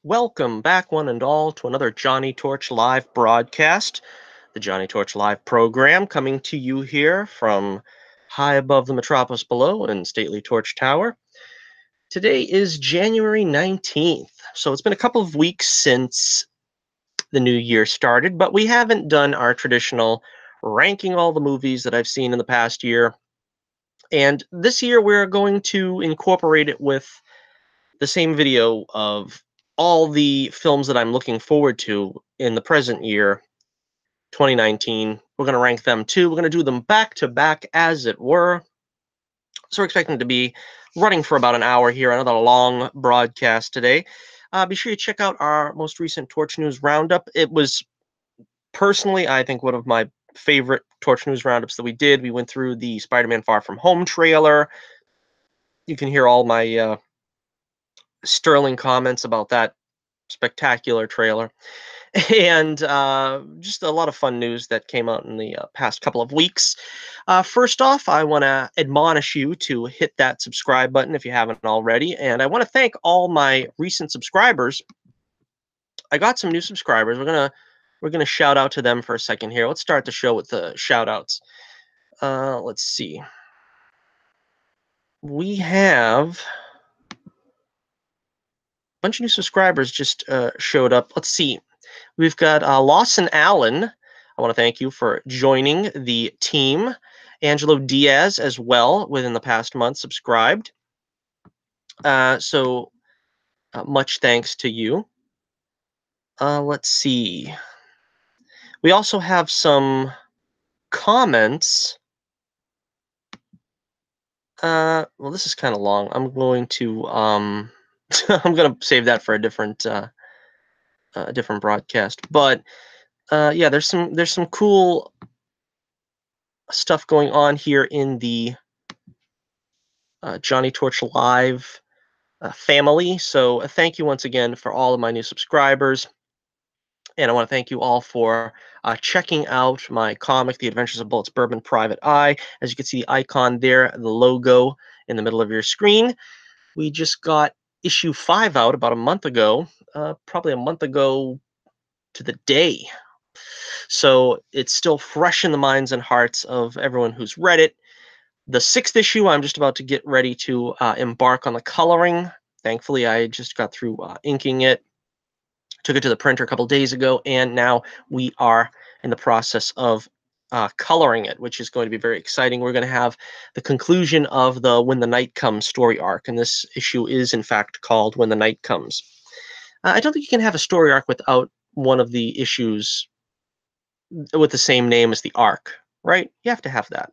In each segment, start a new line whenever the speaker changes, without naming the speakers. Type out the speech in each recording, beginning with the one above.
Welcome back, one and all, to another Johnny Torch Live broadcast. The Johnny Torch Live program coming to you here from high above the metropolis below in stately Torch Tower. Today is January 19th, so it's been a couple of weeks since the new year started, but we haven't done our traditional ranking all the movies that I've seen in the past year. And this year we're going to incorporate it with the same video of all the films that I'm looking forward to in the present year, 2019. We're going to rank them too. We're going to do them back to back, as it were. So we're expecting to be running for about an hour here, another long broadcast today. Be sure you check out our most recent Torch News Roundup. It was personally, I think, one of my favorite Torch News Roundups that we did. We went through the Spider-Man Far From Home trailer. You can hear all my sterling comments about that spectacular trailer. And just a lot of fun news that came out in the past couple of weeks. First off, I want to admonish you to hit that subscribe button if you haven't already. And I want to thank all my recent subscribers. I got some new subscribers. We're gonna shout out to them for a second here. Let's start the show with the shout outs. Let's see. We have a bunch of new subscribers just showed up. Let's see. We've got Lawson Allen. I want to thank you for joining the team. Angelo Diaz as well, within the past month, subscribed. So much thanks to you. Let's see. We also have some comments. Well, this is kind of long. I'm going to I'm going to save that for a different broadcast. But yeah, there's some cool stuff going on here in the Johnny Torch Live family. So thank you once again for all of my new subscribers. And I want to thank you all for checking out my comic, The Adventures of Bullets Bourbon Private Eye. As you can see the icon there, the logo in the middle of your screen. We just got issue 5 out about a month ago, probably a month ago to the day. So it's still fresh in the minds and hearts of everyone who's read it. The 6th issue, I'm just about to get ready to embark on the coloring. Thankfully, I just got through inking it. Took it to the printer a couple days ago, and now we are in the process of coloring it, which is going to be very exciting. We're going to have the conclusion of the When the Night Comes story arc, and this issue is, in fact, called When the Night Comes. I don't think you can have a story arc without one of the issues with the same name as the arc, right? You have to have that.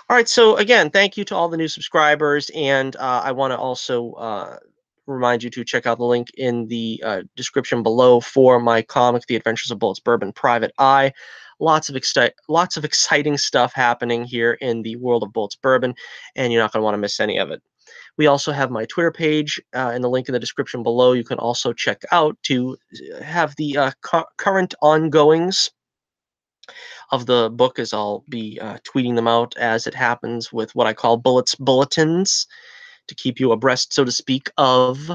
All right, so again, thank you to all the new subscribers, and I want to also remind you to check out the link in the description below for my comic, The Adventures of Bullets Bourbon Private Eye. Lots of exciting stuff happening here in the world of Bullets Bourbon, and you're not going to want to miss any of it. We also have my Twitter page and the link in the description below. You can also check out to have the current ongoings of the book, as I'll be tweeting them out as it happens with what I call Bullets Bulletins to keep you abreast, so to speak, of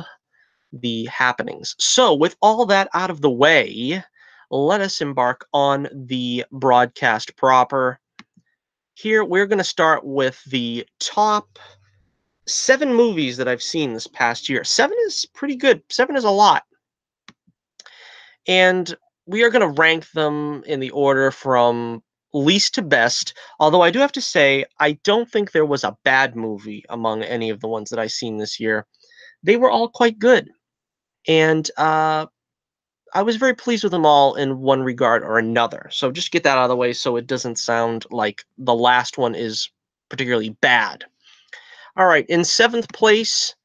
the happenings. So with all that out of the way, let us embark on the broadcast proper. Here, we're going to start with the top 7 movies that I've seen this past year. 7 is pretty good. 7 is a lot. And we are going to rank them in the order from least to best, although I do have to say, I don't think there was a bad movie among any of the ones that I've seen this year. They were all quite good. And I was very pleased with them all in one regard or another. So just get that out of the way so it doesn't sound like the last one is particularly bad. All right, in 7th place,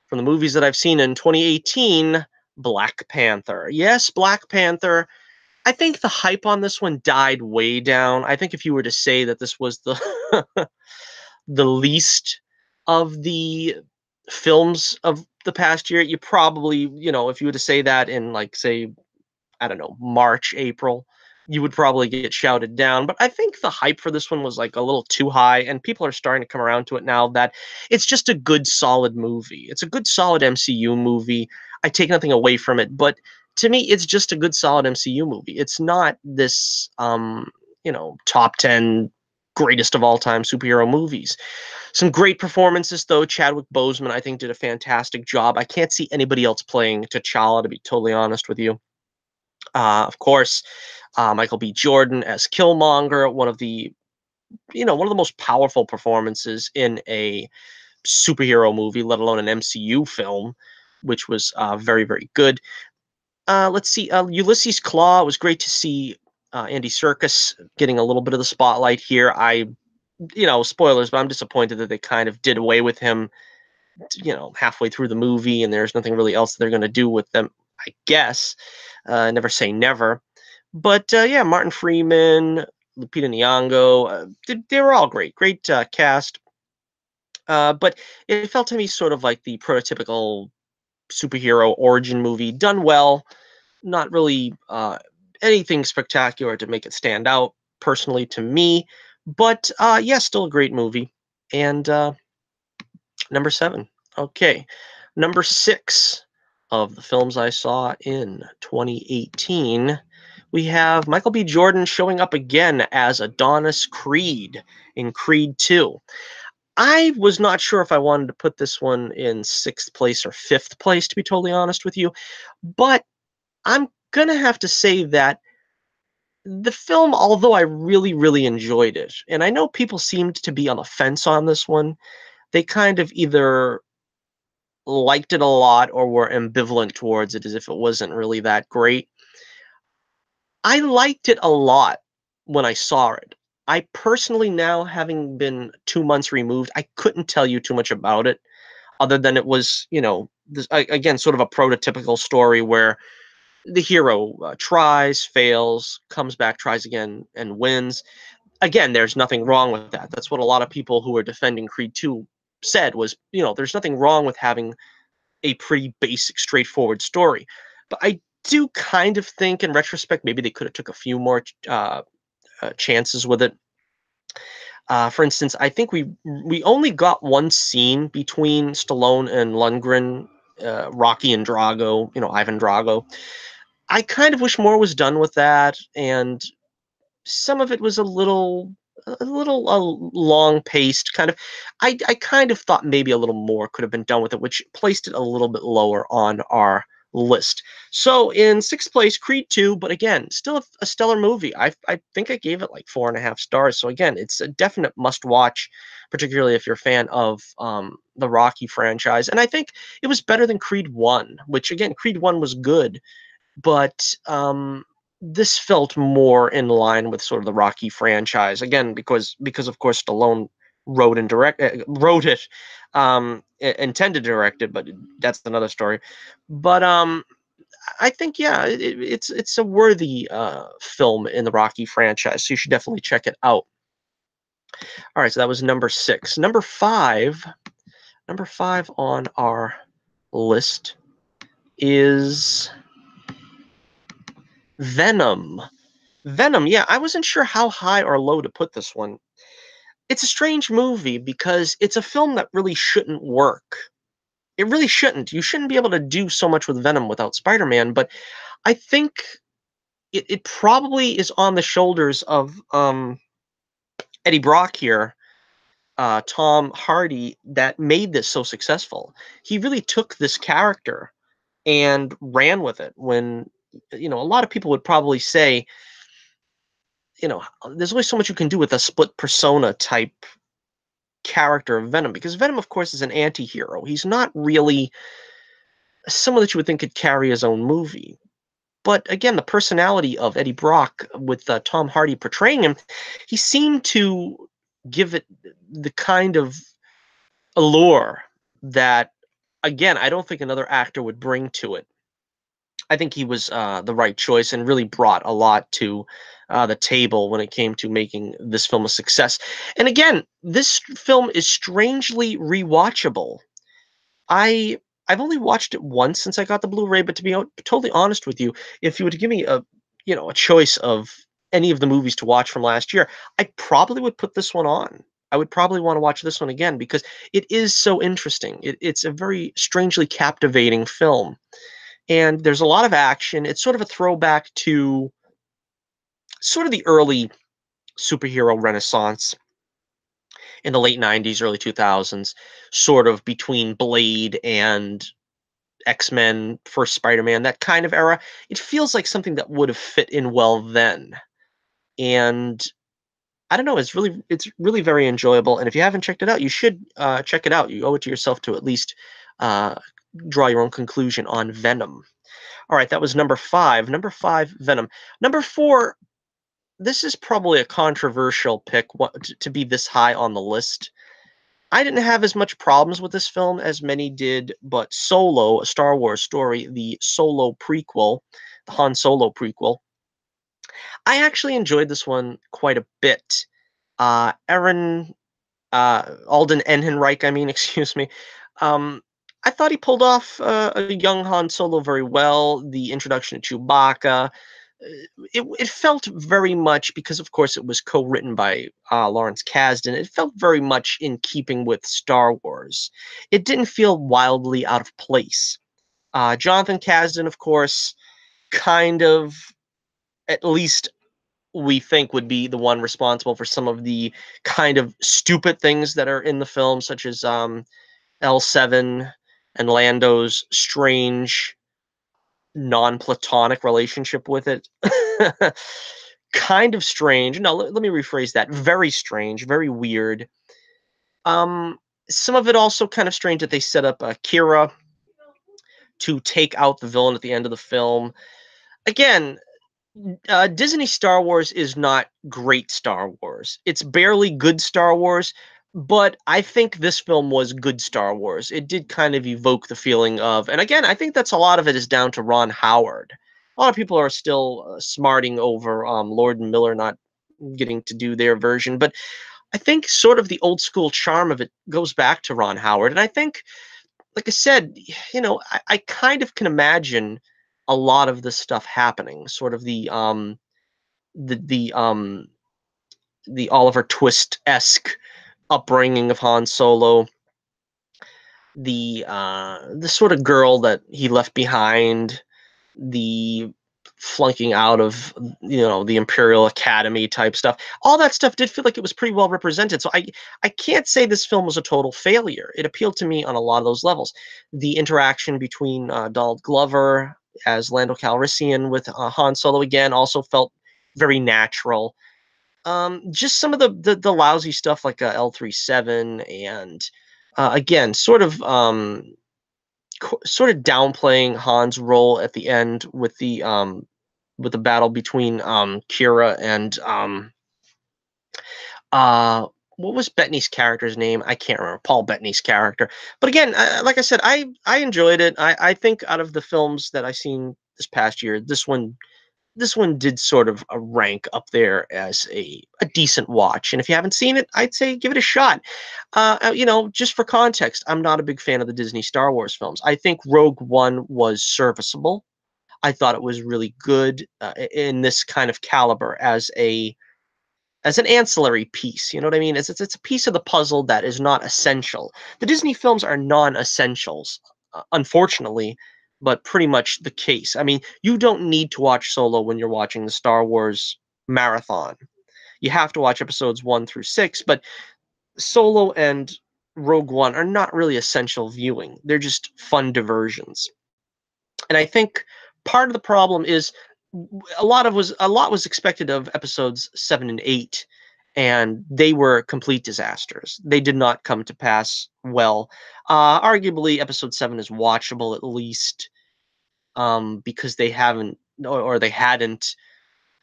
from the movies that I've seen in 2018, Black Panther. Yes, Black Panther. I think the hype on this one died way down. I think if you were to say that this was the the least of the films of the past year, you probably, if you were to say that in, like, say, I don't know, March, April, you would probably get shouted down. But I think the hype for this one was like a little too high, and people are starting to come around to it now that it's just a good, solid movie. It's a good, solid MCU movie. I take nothing away from it, but to me, it's just a good, solid MCU movie. It's not this, top 10 greatest of all time superhero movies. Some great performances, though. Chadwick Boseman, I think, did a fantastic job. I can't see anybody else playing T'Challa, to be totally honest with you. Of course, Michael B. Jordan as Killmonger, one of the most powerful performances in a superhero movie, let alone an MCU film, which was very, very good. Let's see, Ulysses Claw. It was great to see Andy Serkis getting a little bit of the spotlight here. Spoilers, but I'm disappointed that they kind of did away with him, halfway through the movie, and there's nothing really else they're going to do with them, I guess. Never say never. But yeah, Martin Freeman, Lupita Nyong'o, they were all great. Great cast. But it felt to me sort of like the prototypical superhero origin movie, done well. Not really anything spectacular to make it stand out, personally, to me. But yeah, still a great movie. And number 7. Okay. Number 6 of the films I saw in 2018, we have Michael B. Jordan showing up again as Adonis Creed in Creed 2. I was not sure if I wanted to put this one in 6th place or 5th place, to be totally honest with you, but I'm going to have to say that the film, although I really, really enjoyed it, and I know people seemed to be on the fence on this one, they kind of either liked it a lot or were ambivalent towards it as if it wasn't really that great. I liked it a lot when I saw it. I personally, now having been 2 months removed, I couldn't tell you too much about it other than it was, again, sort of a prototypical story where the hero tries, fails, comes back, tries again, and wins. Again, there's nothing wrong with that. That's what a lot of people who are defending Creed 2 said was, there's nothing wrong with having a pretty basic, straightforward story. But I do kind of think, in retrospect, maybe they could have took a few more chances with it. For instance, I think we only got one scene between Stallone and Lundgren, Rocky and Drago, Ivan Drago. I kind of wish more was done with that, and some of it was a little long paced kind of. I kind of thought maybe a little more could have been done with it, which placed it a little bit lower on our list. So in 6th place, Creed 2, but again, still a stellar movie. I think I gave it like 4.5 stars. So again, it's a definite must watch, particularly if you're a fan of the Rocky franchise. And I think it was better than Creed 1, which again, Creed 1 was good, but this felt more in line with sort of the Rocky franchise. Again, because of course Stallone wrote it, intended to direct it, but that's another story. But I think, yeah, it's a worthy film in the Rocky franchise, so you should definitely check it out. All right, so that was number 6. Number five on our list is Venom. Venom, yeah, I wasn't sure how high or low to put this one. It's a strange movie because it's a film that really shouldn't work. It really shouldn't. You shouldn't be able to do so much with Venom without Spider-Man, but I think it probably is on the shoulders of Eddie Brock here, Tom Hardy, that made this so successful. He really took this character and ran with it when, a lot of people would probably say, there's only so much you can do with a split persona type character of Venom, because Venom, of course, is an anti-hero. He's not really someone that you would think could carry his own movie. But again, the personality of Eddie Brock with Tom Hardy portraying him, he seemed to give it the kind of allure that, again, I don't think another actor would bring to it. I think he was the right choice and really brought a lot to the table when it came to making this film a success. And again, this film is strangely rewatchable. I I've only watched it once since I got the Blu-ray, but to be totally honest with you, if you were to give me a choice of any of the movies to watch from last year, I probably would put this one on. I would probably want to watch this one again because it is so interesting. It's a very strangely captivating film, and there's a lot of action. It's sort of a throwback to sort of the early superhero renaissance in the late 90s, early 2000s, sort of between Blade and X-Men, first Spider-Man, that kind of era. It feels like something that would have fit in well then. And I don't know, it's really very enjoyable. And if you haven't checked it out, you should check it out. You owe it to yourself to at least uh, draw your own conclusion on Venom. All right, that was number 5. Number 5, Venom. Number 4, this is probably a controversial pick to be this high on the list. I didn't have as much problems with this film as many did, but Solo, a Star Wars story, the Solo prequel, the Han Solo prequel, I actually enjoyed this one quite a bit. Aaron Alden Ehrenreich, I mean, excuse me. Um, I thought he pulled off a young Han Solo very well. The introduction to Chewbacca, it felt very much because, of course, it was co-written by Lawrence Kasdan. It felt very much in keeping with Star Wars. It didn't feel wildly out of place. Jonathan Kasdan, of course, kind of, at least we think, would be the one responsible for some of the kind of stupid things that are in the film, such as L7 and Lando's strange non-platonic relationship with it. Kind of strange. No, let me rephrase that. Very strange, very weird. Um, some of it also kind of strange that they set up Kira to take out the villain at the end of the film. Again, Disney Star Wars is not great Star Wars. It's barely good Star Wars, but I think this film was good Star Wars. It did kind of evoke the feeling of, and again, I think that's a lot of it is down to Ron Howard. A lot of people are still smarting over Lord and Miller not getting to do their version, but I think sort of the old school charm of it goes back to Ron Howard. And I think, like I said, I kind of can imagine a lot of this stuff happening. Sort of the the um the Oliver Twist esque upbringing of Han Solo, the sort of girl that he left behind, the flunking out of the Imperial Academy type stuff. All that stuff did feel like it was pretty well represented. So I can't say this film was a total failure. It appealed to me on a lot of those levels. The interaction between Donald Glover as Lando Calrissian with Han Solo again also felt very natural. Just some of the lousy stuff like L37 and again sort of downplaying Han's role at the end with the battle between Kira and uh what was Bettany's character's name? I can't remember. Paul Bettany's character. But again, like I said, I enjoyed it. I think out of the films that I've seen this past year, this one did sort of rank up there as a decent watch. And if you haven't seen it, I'd say give it a shot. Just for context, I'm not a big fan of the Disney Star Wars films. I think Rogue One was serviceable. I thought it was really good in this kind of caliber as an ancillary piece. You know what I mean? It's a piece of the puzzle that is not essential. The Disney films are non-essentials, unfortunately, but pretty much the case. I mean, you don't need to watch Solo when you're watching the Star Wars marathon. You have to watch episodes 1 through 6, but Solo and Rogue One are not really essential viewing. They're just fun diversions. And I think part of the problem is a lot was expected of episodes 7 and 8, and they were complete disasters. They did not come to pass well. Arguably, episode 7 is watchable at least, because they haven't or they hadn't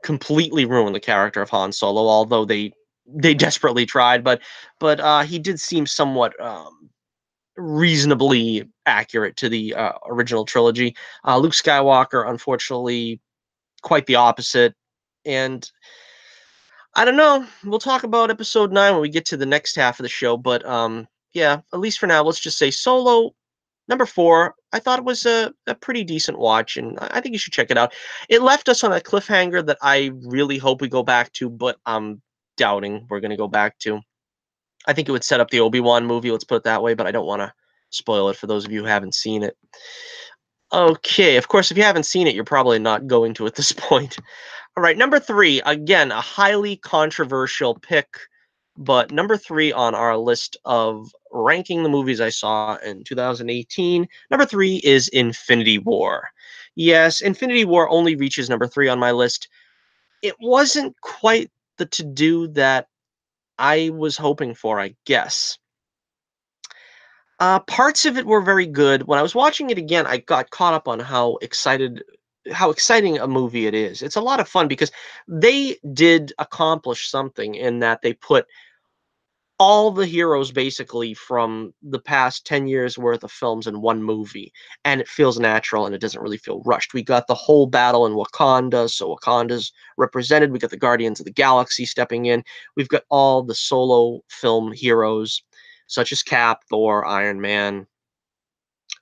completely ruined the character of Han Solo, although they desperately tried. But he did seem somewhat reasonably accurate to the original trilogy. Luke Skywalker, unfortunately, quite the opposite. And I don't know. We'll talk about episode 9 when we get to the next half of the show. But yeah, at least for now, let's just say Solo number 4. I thought it was a pretty decent watch, and I think you should check it out. It left us on a cliffhanger that I really hope we go back to, but I'm doubting we're going to go back to. I think it would set up the Obi-Wan movie, let's put it that way, but I don't want to spoil it for those of you who haven't seen it. Okay, of course, if you haven't seen it, you're probably not going to at this point. All right, number three, again, a highly controversial pick, but number three on our list of ranking the movies I saw in 2018, number three is Infinity War. Yes, Infinity War only reaches number three on my list. It wasn't quite the to-do that I was hoping for, I guess. Parts of it were very good. When I was watching it again, I got caught up on how exciting a movie it is. It's a lot of fun because they did accomplish something in that they put all the heroes basically from the past 10 years worth of films in one movie, and it feels natural and it doesn't really feel rushed. We got the whole battle in Wakanda, so Wakanda's represented. We got the Guardians of the Galaxy stepping in. We've got all the solo film heroes such as Cap, Thor, Iron Man,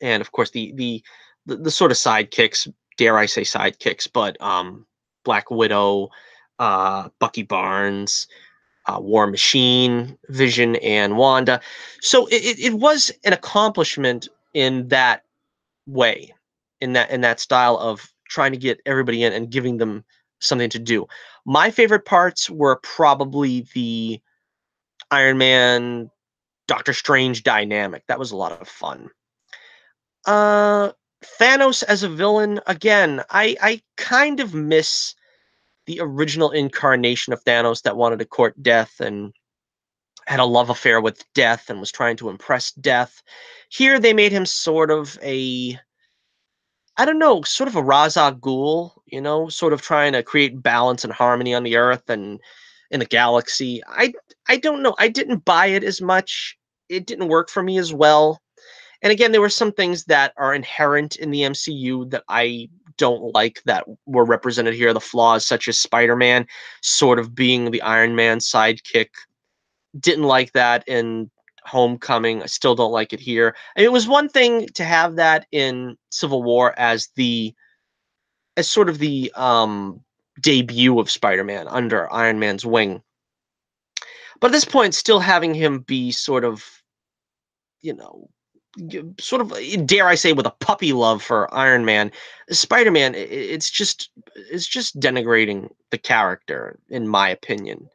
and of course the sort of sidekicks, dare I say sidekicks, but Black Widow, Bucky Barnes, War Machine, Vision, and Wanda. So it was an accomplishment in that way, in that style of trying to get everybody in and giving them something to do. My favorite parts were probably the Iron Man Doctor Strange dynamic. That was a lot of fun. Uh, Thanos as a villain, again, I kind of miss the original incarnation of Thanos that wanted to court death and had a love affair with death and was trying to impress death. Here they made him sort of a, I don't know, sort of a Ra's al Ghul, sort of trying to create balance and harmony on the earth and in the galaxy. I don't know. I didn't buy it as much. It didn't work for me as well. And again, there were some things that are inherent in the MCU that I don't like that were represented here. The flaws, such as Spider-Man sort of being the Iron Man sidekick. Didn't like that in Homecoming. I still don't like it here. And it was one thing to have that in Civil War as sort of the debut of Spider-Man under Iron Man's wing. But at this point, still having him be sort of, you know, dare I say, with a puppy love for Iron Man, Spider-Man, it's just denigrating the character, in my opinion.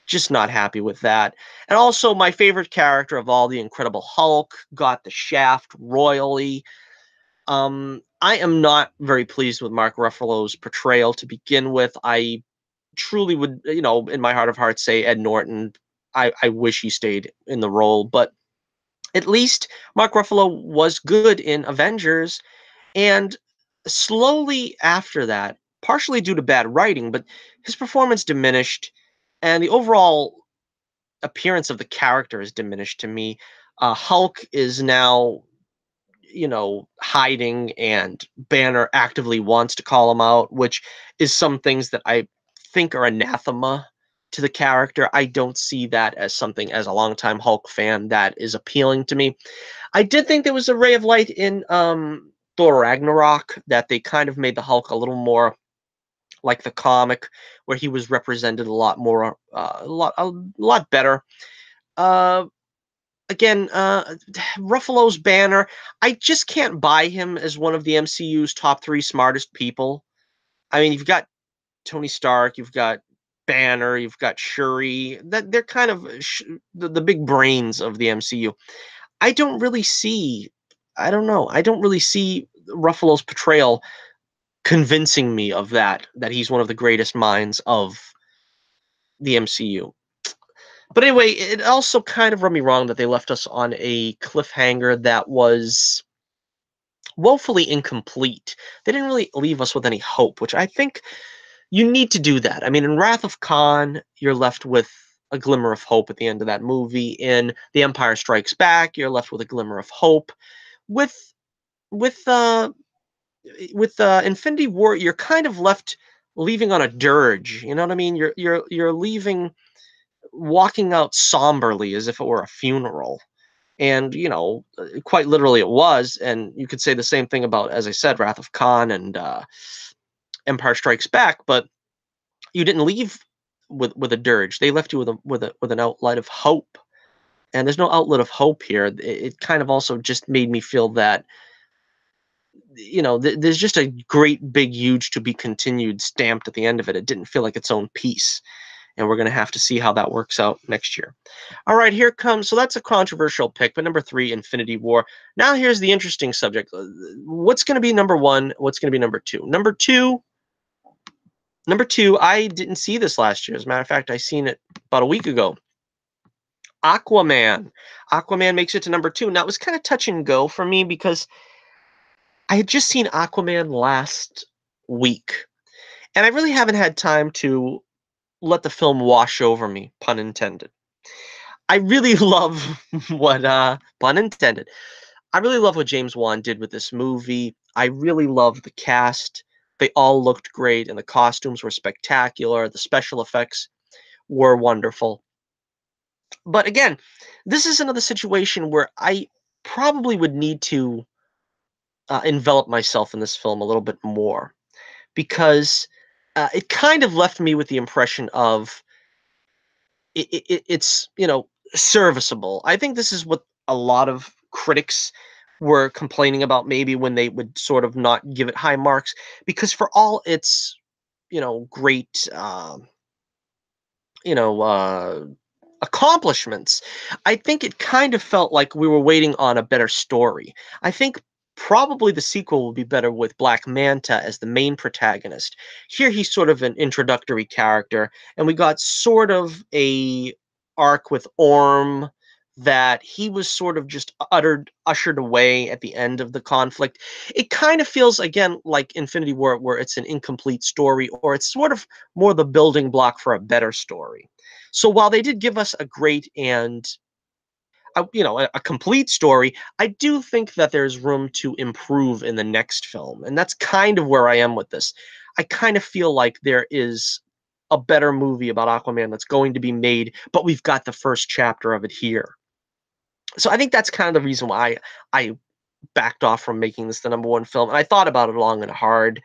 Just not happy with that. And also, my favorite character of all, the Incredible Hulk, got the shaft royally. I am not very pleased with Mark Ruffalo's portrayal to begin with. I truly would, in my heart of hearts, say Ed Norton. I wish he stayed in the role, but at least Mark Ruffalo was good in Avengers. And slowly after that, partially due to bad writing, but his performance diminished, and the overall appearance of the character is diminished to me. Hulk is now, hiding, and Banner actively wants to call him out, which is some things that I think are anathema to the character. I don't see that as something, as a longtime Hulk fan, that is appealing to me. I did think there was a ray of light in Thor Ragnarok, that they kind of made the Hulk a little more like the comic, where he was represented a lot more, a lot better. Uh, Again, Ruffalo's Banner, I just can't buy him as one of the MCU's top three smartest people. I mean, you've got Tony Stark, you've got Banner, you've got Shuri. That they're kind of the big brains of the MCU. I don't really see. I don't know. I don't really see Ruffalo's portrayal convincing me of that he's one of the greatest minds of the MCU. But anyway, it also kind of rubbed me wrong that they left us on a cliffhanger that was woefully incomplete. They didn't really leave us with any hope, which I think you need to do that. I mean, in Wrath of Khan, you're left with a glimmer of hope at the end of that movie. In The Empire Strikes Back, you're left with a glimmer of hope. With with uh with Infinity War, you're kind of left leaving on a dirge. You know what I mean? You're leaving, walking out somberly as if it were a funeral. And, quite literally it was. And you could say the same thing about, as I said, Wrath of Khan and Empire Strikes Back, but you didn't leave with a dirge. They left you with an outlet of hope. And there's no outlet of hope here. It kind of also just made me feel that, there's just a great big huge to be continued stamped at the end of it. It didn't feel like its own piece. And we're going to have to see how that works out next year. All right, here comes, so that's a controversial pick, but number 3, Infinity War. Now here's the interesting subject. What's going to be number 1? What's going to be number 2? Number two, I didn't see this last year. As a matter of fact, I seen it about a week ago. Aquaman. Aquaman makes it to number 2. Now, it was kind of touch and go for me because I had just seen Aquaman last week. And I really haven't had time to let the film wash over me, pun intended. I really love what, pun intended, I really love what James Wan did with this movie. I really love the cast. They all looked great, and the costumes were spectacular. The special effects were wonderful. But again, this is another situation where I probably would need to envelop myself in this film a little bit more because it kind of left me with the impression of it's serviceable. I think this is what a lot of critics were complaining about maybe when they would sort of not give it high marks because for all its great you know accomplishments, I think it kind of felt like we were waiting on a better story. I think probably the sequel will be better with Black Manta as the main protagonist. Here he's sort of an introductory character, and we got sort of a arc with Orm that he was sort of just ushered away at the end of the conflict. It kind of feels again like Infinity War where it's an incomplete story or it's sort of more the building block for a better story. So while they did give us a great and a complete story, I do think that there's room to improve in the next film, and that's kind of where I am with this. I kind of feel like there is a better movie about Aquaman that's going to be made, but we've got the first chapter of it here. So I think that's kind of the reason why I backed off from making this the number 1 film, and I thought about it long and hard.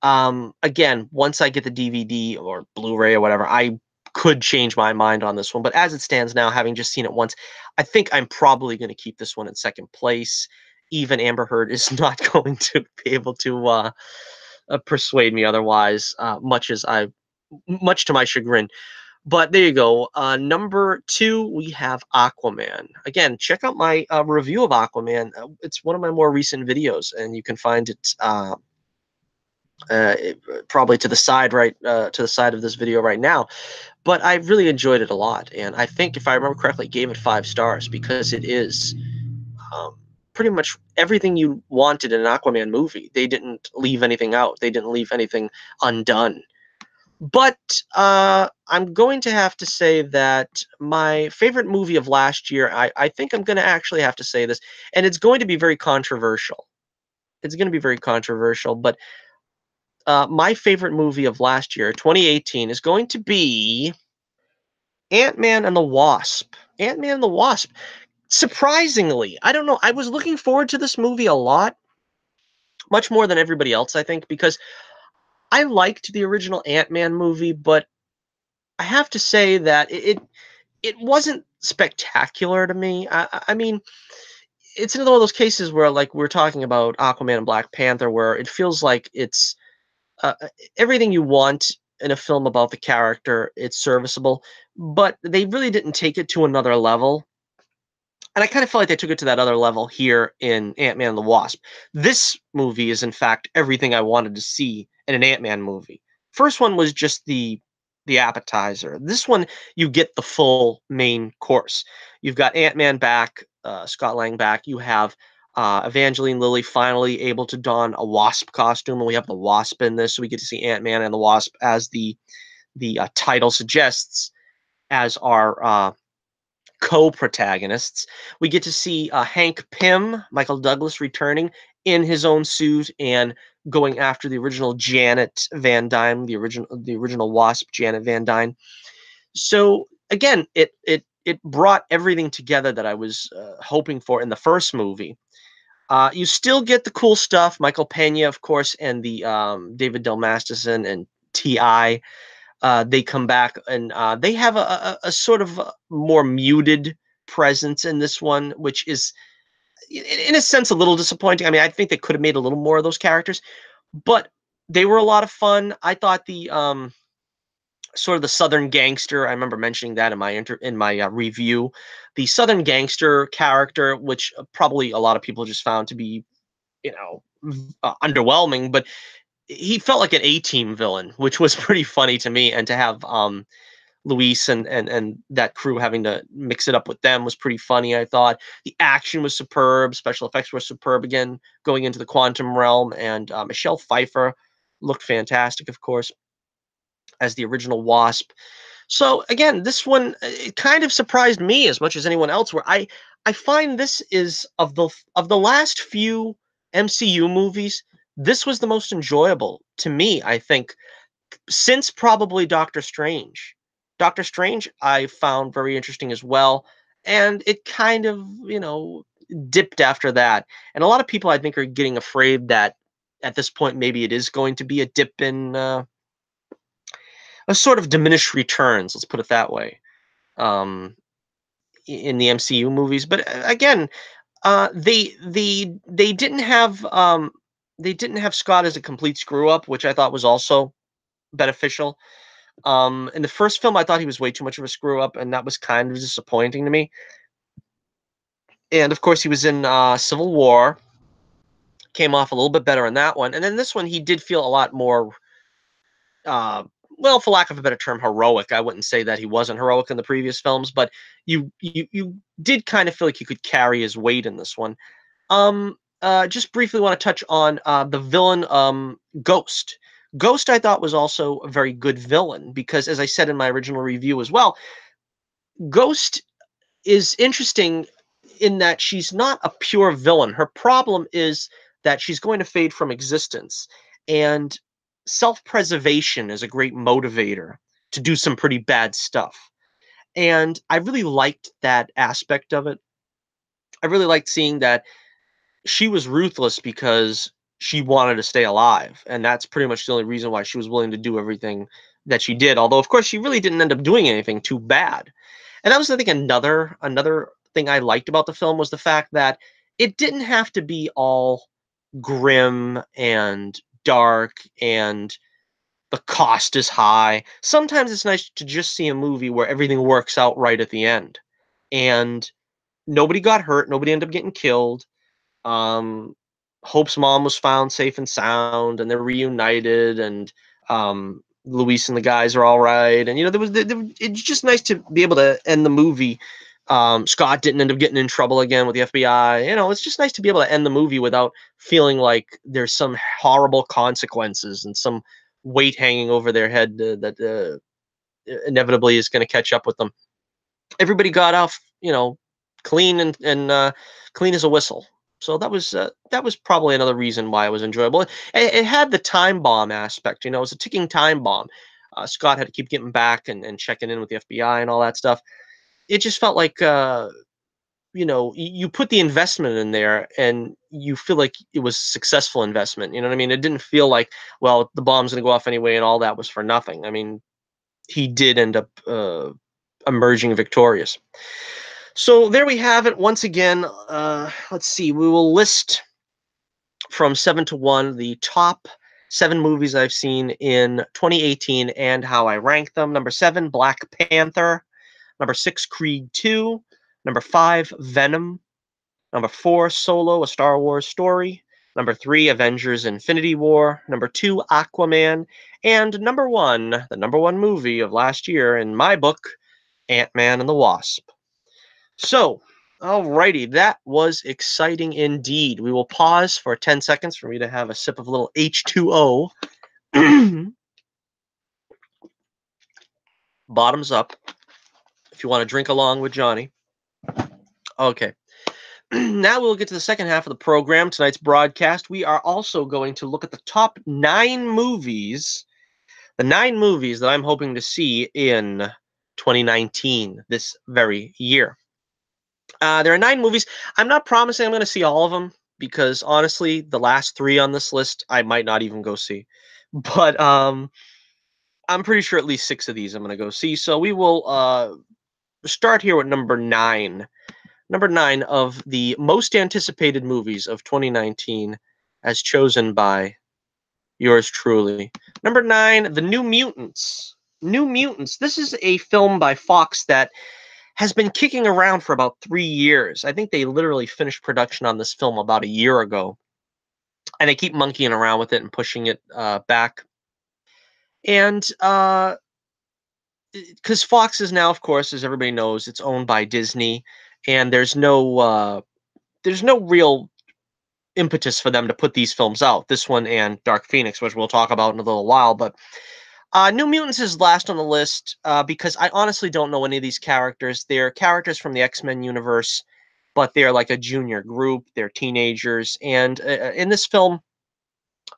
Again, once I get the DVD or Blu-ray or whatever, I could change my mind on this one. But as it stands now, having just seen it once, I think I'm probably going to keep this one in second place. Even Amber Heard is not going to be able to persuade me otherwise, much to my chagrin. But there you go. Number 2, we have Aquaman. Again, check out my review of Aquaman. It's one of my more recent videos, and you can find it probably to the side of this video right now. But I really enjoyed it a lot, and I think if I remember correctly, gave it 5 stars because it is pretty much everything you wanted in an Aquaman movie. They didn't leave anything out. They didn't leave anything undone. But I'm going to have to say that my favorite movie of last year, I think I'm going to actually have to say this, and it's going to be very controversial. It's going to be very controversial, but my favorite movie of last year, 2018, is going to be Ant-Man and the Wasp. Ant-Man and the Wasp. Surprisingly, I don't know. I was looking forward to this movie a lot, much more than everybody else, I think, because I liked the original Ant-Man movie, but I have to say that it wasn't spectacular to me. I mean, it's another one of those cases where, like we're talking about Aquaman and Black Panther, where it feels like it's uh, everything you want in a film about the character. It's serviceable, but they really didn't take it to another level. And I kind of feel like they took it to that other level here in Ant-Man and the Wasp. This movie is, in fact, everything I wanted to see in an Ant-Man movie. First one was just the appetizer. This one, you get the full main course. You've got Ant-Man back, Scott Lang back. You have Evangeline Lilly finally able to don a Wasp costume, and we have the Wasp in this, so we get to see Ant-Man and the Wasp as the title suggests, as our co-protagonists. We get to see Hank Pym, Michael Douglas, returning in his own suit and going after the original Janet Van Dyne, the original Wasp, Janet Van Dyne. So again, it it brought everything together that I was hoping for in the first movie. You still get the cool stuff, Michael Pena, of course, and the David Del Masterson and Ti. They come back and they have a sort of more muted presence in this one, which is in a sense a little disappointing. I mean, I think they could have made a little more of those characters, but they were a lot of fun. I thought the sort of the Southern gangster. I remember mentioning that in my review. The Southern gangster character, which probably a lot of people just found to be, underwhelming, but he felt like an A-team villain, which was pretty funny to me. And to have Luis and that crew having to mix it up with them was pretty funny. I thought the action was superb, special effects were superb again, going into the quantum realm, and Michelle Pfeiffer looked fantastic, of course, as the original Wasp. So again, this one it kind of surprised me as much as anyone else. Where I find this is of the last few MCU movies, this was the most enjoyable to me. I think since probably Doctor Strange. Doctor Strange I found very interesting as well, and it kind of dipped after that. And a lot of people I think are getting afraid that at this point maybe it is going to be a dip in. A sort of diminished returns, let's put it that way, um, in the MCU movies. But again, they didn't have Scott as a complete screw up, which I thought was also beneficial. In the first film, I thought he was way too much of a screw up, and that was kind of disappointing to me. And of course, he was in Civil War, came off a little bit better in that one, and then this one he did feel a lot more uh, well, for lack of a better term, heroic. I wouldn't say that he wasn't heroic in the previous films, but you did kind of feel like he could carry his weight in this one. Just briefly want to touch on the villain, Ghost. Ghost, I thought was also a very good villain because, as I said in my original review as well, Ghost is interesting in that she's not a pure villain. Her problem is that she's going to fade from existence. And self-preservation is a great motivator to do some pretty bad stuff. And I really liked that aspect of it. I really liked seeing that she was ruthless because she wanted to stay alive. And that's pretty much the only reason why she was willing to do everything that she did. Although, of course, she really didn't end up doing anything too bad. And that was, I think, another thing I liked about the film was the fact that it didn't have to be all grim and dark and the cost is high. Sometimes it's nice to just see a movie where everything works out right at the end. And nobody got hurt, nobody ended up getting killed. Um, Hope's mom was found safe and sound, and they're reunited, and Luis and the guys are all right. And it's just nice to be able to end the movie. Scott didn't end up getting in trouble again with the FBI. It's just nice to be able to end the movie without feeling like there's some horrible consequences and some weight hanging over their head that inevitably is going to catch up with them. Everybody got off, clean and clean as a whistle. So that was probably another reason why it was enjoyable. It had the time bomb aspect. It was a ticking time bomb. Scott had to keep getting back and checking in with the FBI and all that stuff. It just felt like you put the investment in there and you feel like it was successful investment. You know what I mean? It didn't feel like, well, the bomb's going to go off anyway and all that was for nothing. I mean, he did end up emerging victorious. So there we have it. Once again, let's see. We will list from 7 to 1 the top 7 movies I've seen in 2018 and how I rank them. Number 7, Black Panther. Number 6, Creed 2. Number 5, Venom. Number 4, Solo, A Star Wars Story. Number 3, Avengers Infinity War. Number 2, Aquaman. And number 1, the number 1 movie of last year in my book, Ant-Man and the Wasp. So, alrighty, that was exciting indeed. We will pause for 10 seconds for me to have a sip of a little H2O. Bottoms up if you want to drink along with Johnny. Okay. Now we'll get to the second half of the program, tonight's broadcast. We are also going to look at the top 9 movies, the 9 movies that I'm hoping to see in 2019, this very year. There are 9 movies. I'm not promising I'm going to see all of them because honestly, the last 3 on this list I might not even go see. But I'm pretty sure at least 6 of these I'm going to go see. So we will start here with number 9. Number 9 of the most anticipated movies of 2019, as chosen by yours truly. Number 9, The New Mutants. New Mutants. This is a film by Fox that has been kicking around for about 3 years. I think they literally finished production on this film about a year ago, and they keep monkeying around with it and pushing it back. And because Fox is now, of course, as everybody knows, it's owned by Disney, and there's no real impetus for them to put these films out. This one and Dark Phoenix, which we'll talk about in a little while, but New Mutants is last on the list because I honestly don't know any of these characters. They're characters from the X-Men universe, but they're like a junior group. They're teenagers, and in this film,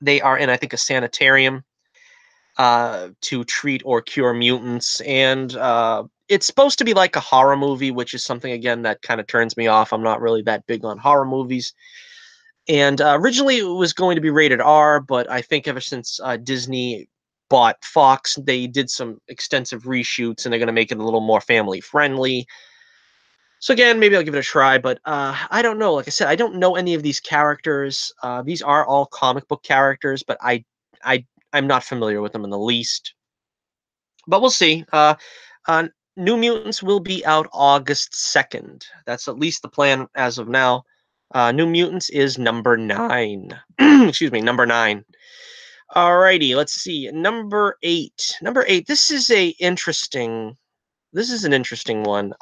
they are in, I think, a sanitarium to treat or cure mutants, and it's supposed to be like a horror movie, which is something again that kind of turns me off. I'm not really that big on horror movies. And originally it was going to be rated R, but I think ever since Disney bought Fox, they did some extensive reshoots and they're going to make it a little more family friendly. So again, maybe I'll give it a try, but I don't know. Like I said, I don't know any of these characters. These are all comic book characters, but I, I'm not familiar with them in the least. But we'll see. Uh, New Mutants will be out August 2nd. That's at least the plan as of now. New Mutants is number 9. Excuse me, number 9. Alrighty, let's see. Number 8. Number 8. This is an interesting one.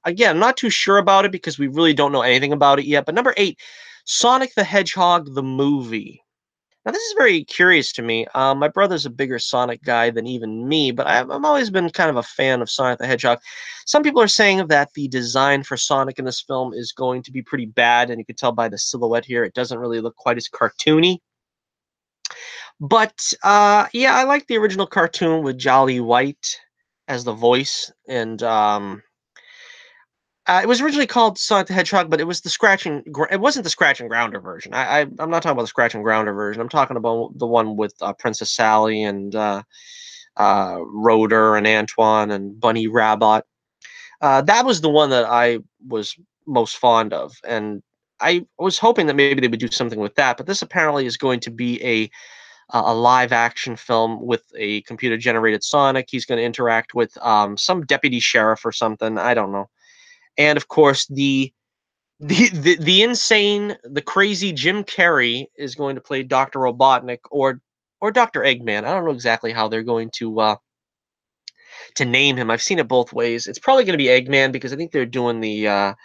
Again, I'm not too sure about it because we really don't know anything about it yet. But number 8, Sonic the Hedgehog the movie. Now, this is very curious to me. My brother's a bigger Sonic guy than even me, but I've always been kind of a fan of Sonic the Hedgehog. Some people are saying that the design for Sonic in this film is going to be pretty bad, and you can tell by the silhouette here, it doesn't really look quite as cartoony. But yeah, I like the original cartoon with Jolly White as the voice, and it was originally called Sonic the Hedgehog, but it was the it wasn't the scratch and grounder version. I'm not talking about the scratch and grounder version. I'm talking about the one with Princess Sally and Roder and Antoine and Bunny Rabbit. That was the one that I was most fond of, and I was hoping that maybe they would do something with that. But this apparently is going to be a live action film with a computer generated Sonic. He's going to interact with some deputy sheriff or something. I don't know. And of course, the insane, the crazy Jim Carrey is going to play Dr. Robotnik or Dr. Eggman. I don't know exactly how they're going to name him. I've seen it both ways. It's probably going to be Eggman because I think they're doing the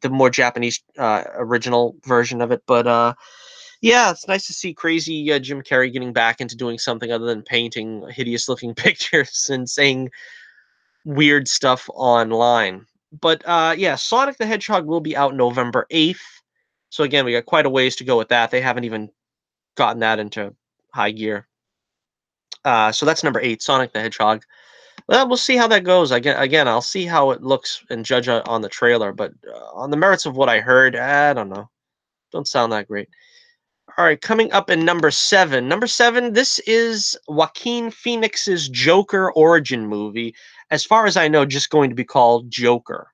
more Japanese original version of it. But yeah, it's nice to see crazy Jim Carrey getting back into doing something other than painting hideous looking pictures and saying weird stuff online. But yeah, Sonic the Hedgehog will be out November 8th. So again, we got quite a ways to go with that. They haven't even gotten that into high gear. So that's number 8, Sonic the Hedgehog. Well, we'll see how that goes. Again, I'll see how it looks and judge on the trailer. But on the merits of what I heard, I don't know. Don't sound that great. All right, coming up in number 7. Number 7, this is Joaquin Phoenix's Joker origin movie. As far as I know, just going to be called Joker.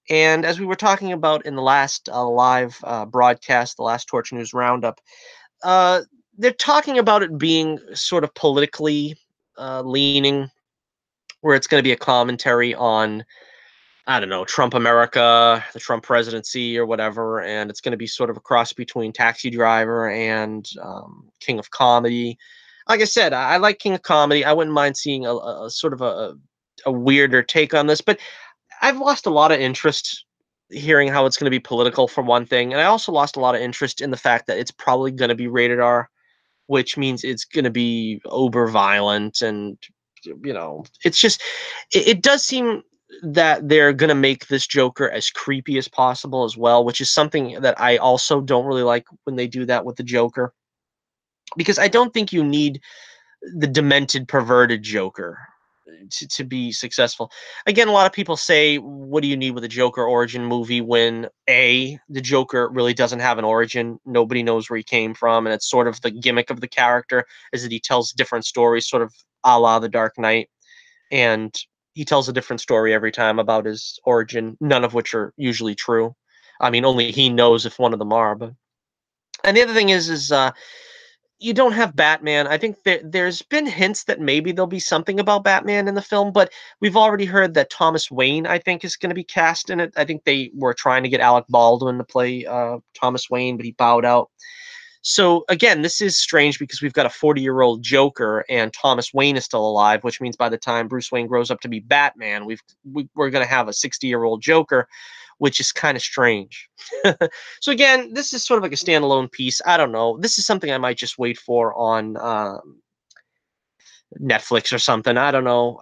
And as we were talking about in the last live broadcast, the last Torch News Roundup, uh, they're talking about it being sort of politically leaning, where it's going to be a commentary on, I don't know, Trump America, the Trump presidency, or whatever, and it's going to be sort of a cross between Taxi Driver and King of Comedy. Like I said, I like King of Comedy. I wouldn't mind seeing a sort of a weirder take on this, but I've lost a lot of interest hearing how it's going to be political for one thing, and I also lost a lot of interest in the fact that it's probably going to be rated R, which means it's going to be uber violent, and it's just it does seem that they're going to make this Joker as creepy as possible as well, which is something that I also don't really like when they do that with the Joker, because I don't think you need the demented, perverted Joker. to be successful. Again, a lot of people say, what do you need with a Joker origin movie when the Joker really doesn't have an origin? Nobody knows where he came from, and it's sort of the gimmick of the character is that he tells different stories, sort of a la The Dark Knight, and he tells a different story every time about his origin, none of which are usually true. I mean, only he knows if one of them are. But and the other thing is you don't have Batman. I think there's been hints that maybe there'll be something about Batman in the film, but we've already heard that Thomas Wayne, I think, is going to be cast in it. I think they were trying to get Alec Baldwin to play Thomas Wayne, but he bowed out. So again, this is strange because we've got a 40-year-old Joker and Thomas Wayne is still alive, which means by the time Bruce Wayne grows up to be Batman, we're going to have a 60-year-old Joker, which is kind of strange. So again, this is sort of like a standalone piece. I don't know. This is something I might just wait for on Netflix or something. I don't know.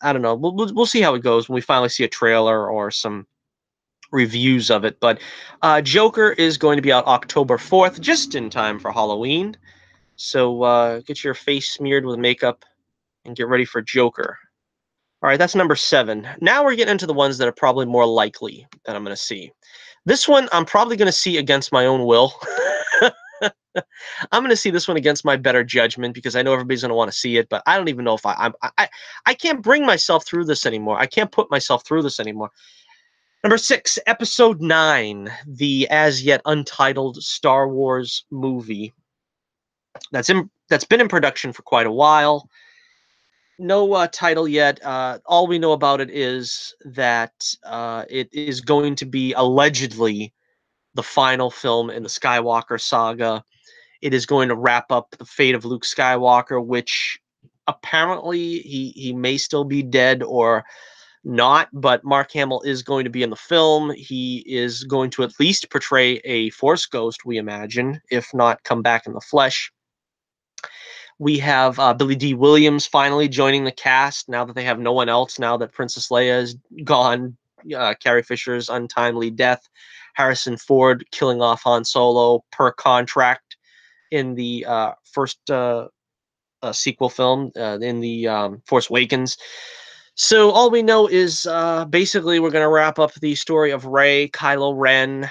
I don't know. We'll see how it goes when we finally see a trailer or some reviews of it. But Joker is going to be out October 4th, just in time for Halloween. So get your face smeared with makeup and get ready for Joker. All right, that's number 7. Now we're getting into the ones that are probably more likely that I'm going to see. This one I'm probably going to see against my own will. I'm going to see this one against my better judgment because I know everybody's going to want to see it, but I don't even know if I can't bring myself through this anymore. I can't put myself through this anymore. Number 6, Episode 9, the as yet untitled Star Wars movie that's been in production for quite a while. No title yet. All we know about it is that it is going to be allegedly the final film in the Skywalker saga. It is going to wrap up the fate of Luke Skywalker, which apparently he may still be dead or not, but Mark Hamill is going to be in the film. He is going to at least portray a Force ghost, we imagine, if not come back in the flesh. We have Billy D. Williams finally joining the cast now that they have no one else, now that Princess Leia is gone, Carrie Fisher's untimely death, Harrison Ford killing off Han Solo per contract in the first sequel film in the Force Awakens. So all we know is basically we're going to wrap up the story of Rey, Kylo Ren,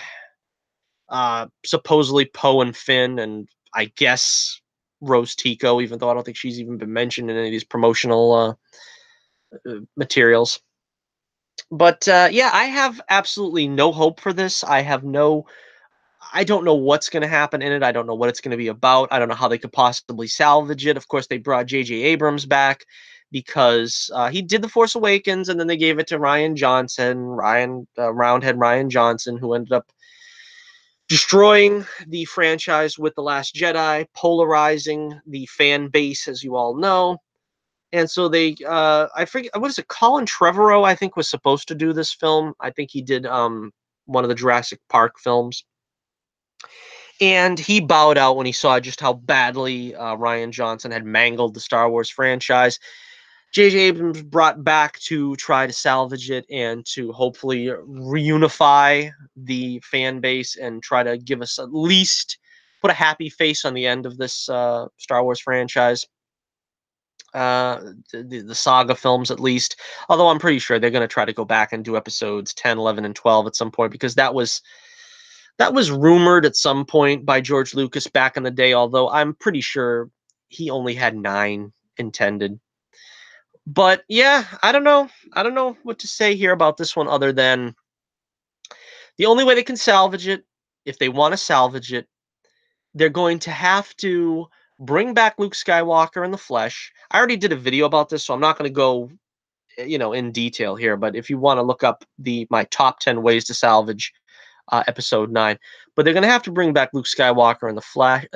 supposedly Poe and Finn, and I guess Rose Tico, even though I don't think she's even been mentioned in any of these promotional materials. But yeah, I have absolutely no hope for this. I don't know what's going to happen in it. I don't know what it's going to be about. I don't know how they could possibly salvage it. Of course, they brought J.J. Abrams back because he did The Force Awakens, and then they gave it to Roundhead Ryan Johnson, who ended up destroying the franchise with The Last Jedi, polarizing the fan base, as you all know. And so I forget, what is it? Colin Trevorrow, I think, was supposed to do this film. I think he did one of the Jurassic Park films. And he bowed out when he saw just how badly Ryan Johnson had mangled the Star Wars franchise. J.J. Abrams brought back to try to salvage it and to hopefully reunify the fan base and try to give us at least put a happy face on the end of this Star Wars franchise. The saga films, at least. Although I'm pretty sure they're going to try to go back and do episodes 10, 11, and 12 at some point, because that was rumored at some point by George Lucas back in the day, although I'm pretty sure he only had 9 intended. But yeah, I don't know. I don't know what to say here about this one other than the only way they can salvage it, if they want to salvage it, they're going to have to bring back Luke Skywalker in the flesh. I already did a video about this, so I'm not going to go, in detail here. But if you want to look up my top 10 ways to salvage episode 9, but they're going to have to bring back Luke Skywalker in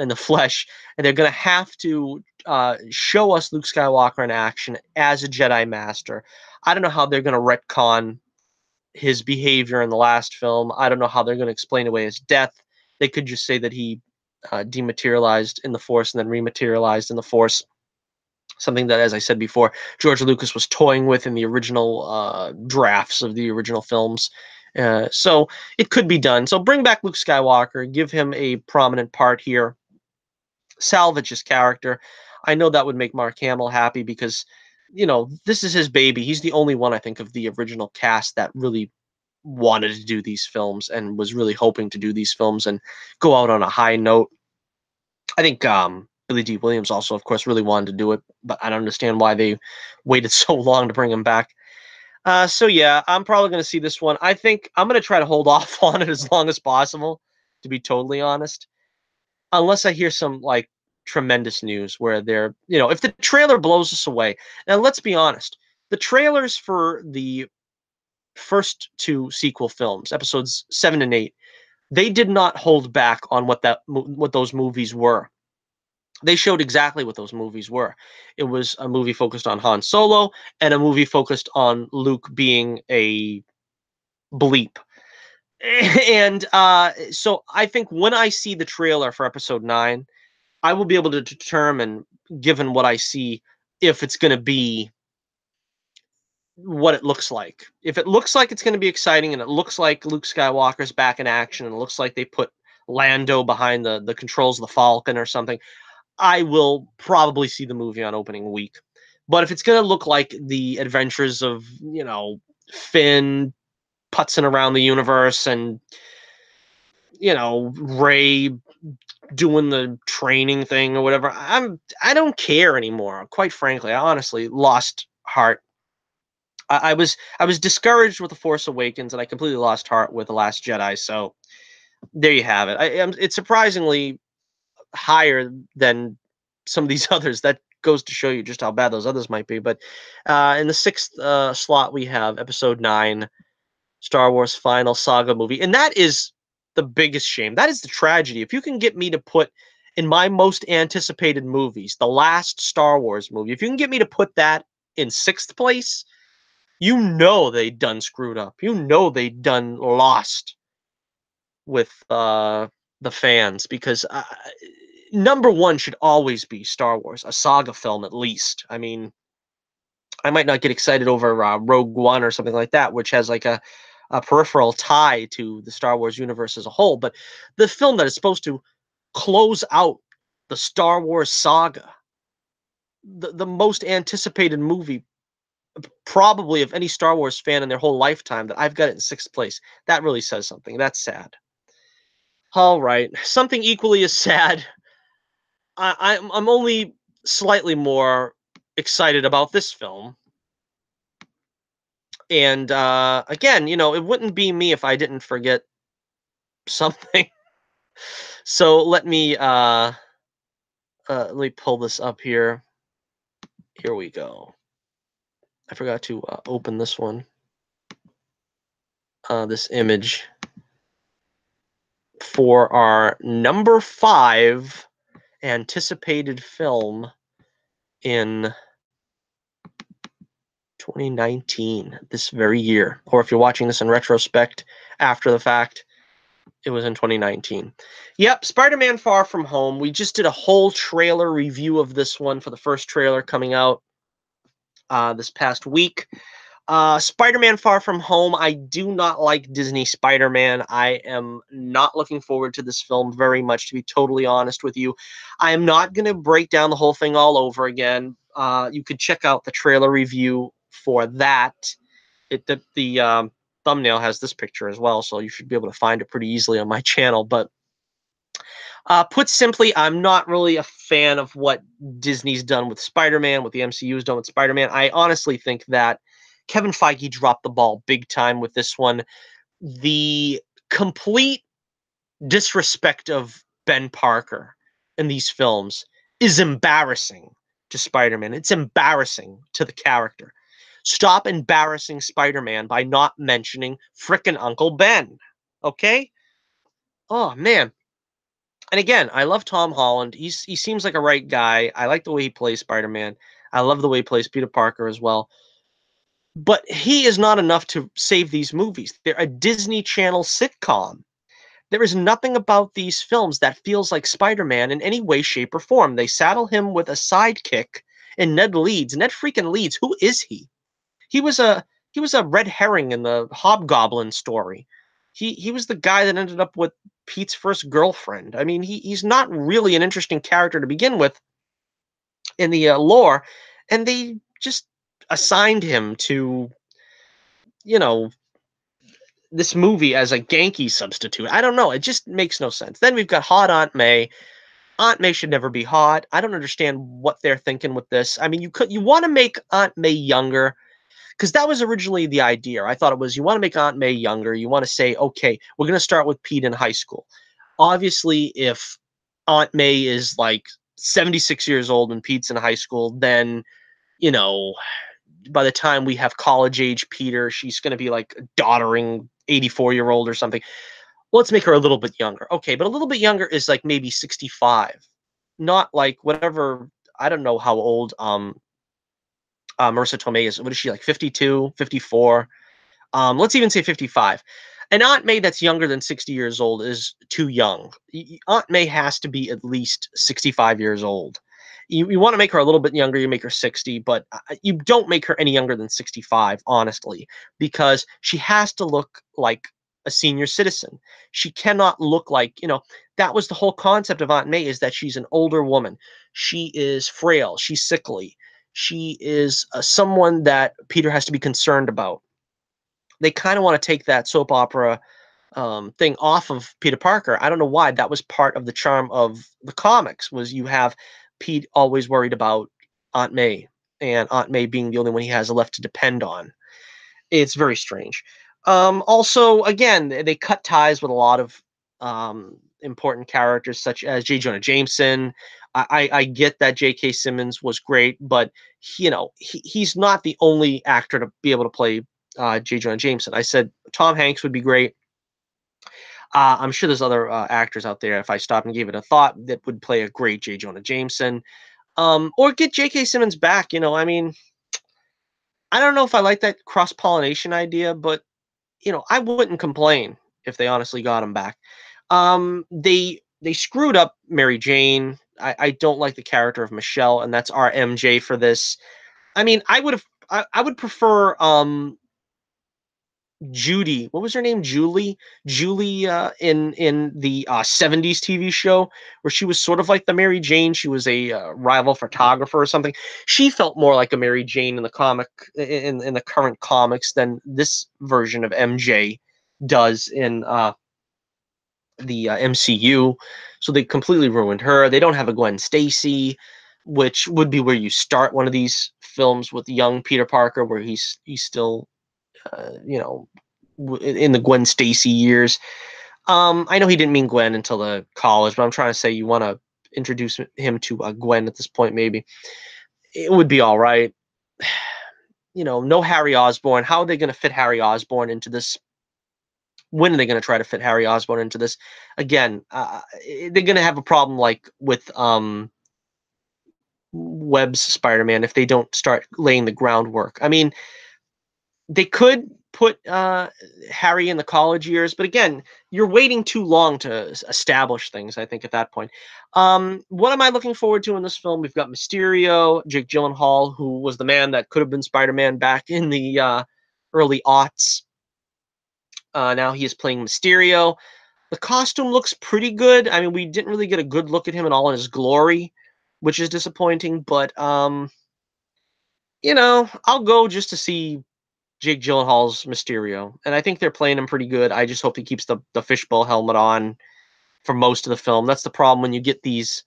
the flesh, and they're going to have to show us Luke Skywalker in action as a Jedi Master. I don't know how they're going to retcon his behavior in the last film. I don't know how they're going to explain away his death. They could just say that he dematerialized in the Force and then rematerialized in the Force. Something that, as I said before, George Lucas was toying with in the original drafts of the original films. So it could be done. So bring back Luke Skywalker, give him a prominent part here, salvage his character. I know that would make Mark Hamill happy because this is his baby. He's the only one, I think, of the original cast that really wanted to do these films and was really hoping to do these films and go out on a high note. I think Billy D. Williams also, of course, really wanted to do it, but I don't understand why they waited so long to bring him back. So yeah, I'm probably going to see this one. I think I'm going to try to hold off on it as long as possible, to be totally honest, unless I hear some like tremendous news where if the trailer blows us away. Now, let's be honest, the trailers for the first two sequel films, episodes 7 and 8, they did not hold back on what those movies were. They showed exactly what those movies were. It was a movie focused on Han Solo and a movie focused on Luke being a bleep. And so I think when I see the trailer for episode 9, I will be able to determine, given what I see, if it's going to be what it looks like. If it looks like it's going to be exciting and it looks like Luke Skywalker's back in action and it looks like they put Lando behind the controls of the Falcon or something, I will probably see the movie on opening week. But if it's going to look like the adventures of, Finn putzing around the universe and, Ray doing the training thing or whatever, I don't care anymore. Quite frankly, I honestly lost heart. I was discouraged with the Force Awakens, and I completely lost heart with the Last Jedi. So there you have it. It's surprisingly higher than some of these others. That goes to show you just how bad those others might be. But in the sixth slot, we have Episode 9, Star Wars Final Saga movie, and that is the biggest shame. That is the tragedy. If you can get me to put in my most anticipated movies, the last Star Wars movie, if you can get me to put that in sixth place, they done screwed up. They done lost with the fans, because number one should always be Star Wars, a saga film at least. I mean, I might not get excited over Rogue One or something like that, which has like a peripheral tie to the Star Wars universe as a whole, but the film that is supposed to close out the Star Wars saga, the most anticipated movie probably of any Star Wars fan in their whole lifetime, that I've got it in sixth place. That really says something. That's sad. All right, something equally as sad. I'm only slightly more excited about this film, and again, it wouldn't be me if I didn't forget something. So let me pull this up here. Here we go. I forgot to open this one. This image for our number 5 anticipated film in 2019, this very year. Or if you're watching this in retrospect after the fact, it was in 2019. Yep, Spider-Man Far From Home. We just did a whole trailer review of this one for the first trailer coming out this past week. Spider-Man Far From Home. I do not like Disney Spider-Man. I am not looking forward to this film very much, to be totally honest with you. I am not going to break down the whole thing all over again. You could check out the trailer review for that. The thumbnail has this picture as well, so you should be able to find it pretty easily on my channel. But put simply, I'm not really a fan of what Disney's done with Spider-Man, what the MCU's done with Spider-Man. I honestly think that Kevin Feige dropped the ball big time with this one. The complete disrespect of Ben Parker in these films is embarrassing to Spider-Man. It's embarrassing to the character. Stop embarrassing Spider-Man by not mentioning frickin' Uncle Ben. Okay? Oh, man. And again, I love Tom Holland. He seems like a right guy. I like the way he plays Spider-Man. I love the way he plays Peter Parker as well. But he is not enough to save these movies. They're a Disney Channel sitcom. There is nothing about these films that feels like Spider-Man in any way, shape, or form. They saddle him with a sidekick in Ned Leeds. Ned freaking Leeds, who is he? He was a red herring in the Hobgoblin story. He was the guy that ended up with Pete's first girlfriend. I mean, he's not really an interesting character to begin with in the lore, and they just assigned him to, you know, this movie as a Genki substitute. I don't know. It just makes no sense. Then we've got hot Aunt May. Aunt May should never be hot. I don't understand what they're thinking with this. I mean, you want to make Aunt May younger because that was originally the idea. I thought it was you want to make Aunt May younger. You want to say, okay, we're going to start with Pete in high school. Obviously, if Aunt May is like 76 years old and Pete's in high school, then, you know, by the time we have college age Peter, she's going to be like a doddering 84-year-old or something. Let's make her a little bit younger. Okay, but a little bit younger is like maybe 65, not like whatever. I don't know how old Marissa Tomei is. What is she, like 52, 54? Let's even say 55. An Aunt May that's younger than 60 years old is too young. Aunt May has to be at least 65 years old. You want to make her a little bit younger, you make her 60, but you don't make her any younger than 65, honestly, because she has to look like a senior citizen. She cannot look like, that was the whole concept of Aunt May, is that she's an older woman. She is frail, she's sickly. She is someone that Peter has to be concerned about. They kind of want to take that soap opera thing off of Peter Parker. I don't know why. That was part of the charm of the comics, was you have Pete always worried about Aunt May, and Aunt May being the only one he has left to depend on. It's very strange. Also, again, they cut ties with a lot of important characters, such as J. Jonah Jameson. I get that J.K. Simmons was great, but he's not the only actor to be able to play J. Jonah Jameson. I said Tom Hanks would be great. I'm sure there's other actors out there, if I stopped and gave it a thought, that would play a great J. Jonah Jameson. Or get J.K. Simmons back. I mean, I don't know if I like that cross pollination idea, but I wouldn't complain if they honestly got him back. They screwed up Mary Jane. I don't like the character of Michelle, and that's our MJ for this. I mean, I would prefer Judy. What was her name? Julie in the 70s TV show, where she was sort of like the Mary Jane. She was a rival photographer or something. She felt more like a Mary Jane in the in the current comics than this version of MJ does in the MCU. So they completely ruined her. They don't have a Gwen Stacy, which would be where you start one of these films with young Peter Parker, where he's still you know, in the Gwen Stacy years. I know he didn't mean Gwen until the college, but I'm trying to say you want to introduce him to Gwen at this point. Maybe it would be all right. No Harry Osborn. How are they going to fit Harry Osborn into this? When are they going to try to fit Harry Osborn into this? Again, they're going to have a problem like with Webb's Spider-Man if they don't start laying the groundwork. I mean, they could put Harry in the college years, but again, you're waiting too long to establish things, I think, at that point. What am I looking forward to in this film? We've got Mysterio, Jake Gyllenhaal, who was the man that could have been Spider-Man back in the early aughts. Now he is playing Mysterio. The costume looks pretty good. I mean, we didn't really get a good look at him in all his glory, which is disappointing, but I'll go just to see Jake Gyllenhaal's Mysterio, and I think they're playing him pretty good. I just hope he keeps the fishbowl helmet on for most of the film. That's the problem when you get these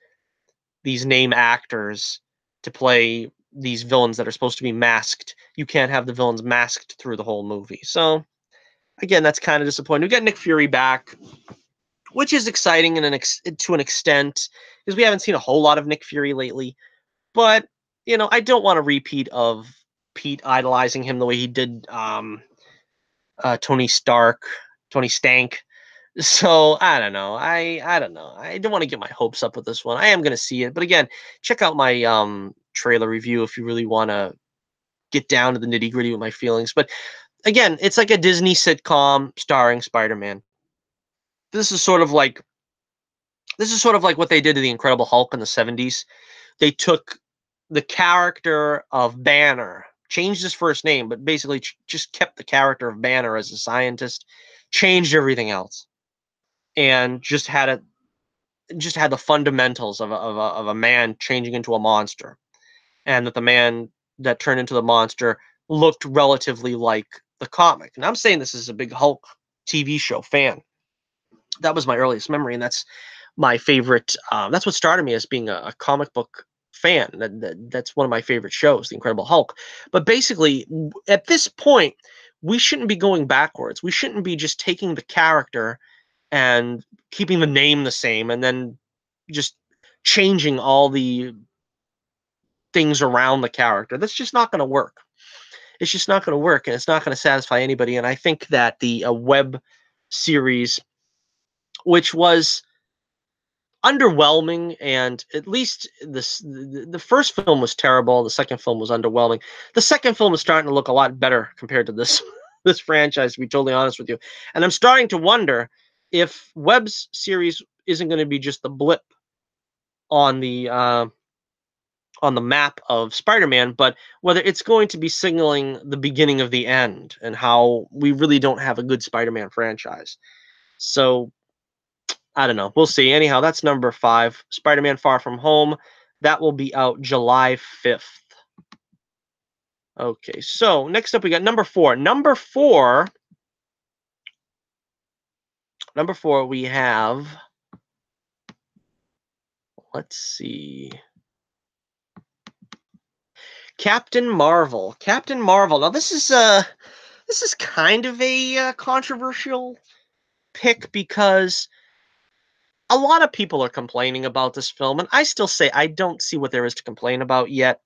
name actors to play these villains that are supposed to be masked. You can't have the villains masked through the whole movie. So again, that's kind of disappointing. We got Nick Fury back, which is exciting to an extent, because we haven't seen a whole lot of Nick Fury lately. But I don't want a repeat of Pete idolizing him the way he did Tony Stark, Tony Stank. So I don't know. I don't know. I don't want to get my hopes up with this one. I am going to see it, but again, check out my trailer review if you really want to get down to the nitty gritty with my feelings. But again, it's like a Disney sitcom starring Spider-Man. This is sort of like what they did to the Incredible Hulk in the 70s. They took the character of Banner, changed his first name, but basically just kept the character of Banner as a scientist, changed everything else, and just had the fundamentals of a man changing into a monster, and that the man that turned into the monster looked relatively like the comic. And I'm saying this as a big Hulk TV show fan. That was my earliest memory, and that's my favorite. That's what started me as being a comic book fan. That's one of my favorite shows, The Incredible Hulk. But basically, at this point, we shouldn't be going backwards. We shouldn't be just taking the character and keeping the name the same, and then just changing all the things around the character. That's just not going to work. It's just not going to work, and it's not going to satisfy anybody. And I think that the web series, which was underwhelming, and at least the first film was terrible, the second film was underwhelming. The second film is starting to look a lot better compared to this this franchise, to be totally honest with you. And I'm starting to wonder if Webb's series isn't going to be just the blip on the map of Spider-Man, but whether it's going to be signaling the beginning of the end, and how we really don't have a good Spider-Man franchise. So I don't know. We'll see. Anyhow, that's number 5, Spider-Man Far From Home. That will be out July 5th. Okay, so next up we got number 4. Number 4 we have, let's see, Captain Marvel. Captain Marvel. Now this is kind of a controversial pick, because a lot of people are complaining about this film, and I still say I don't see what there is to complain about yet.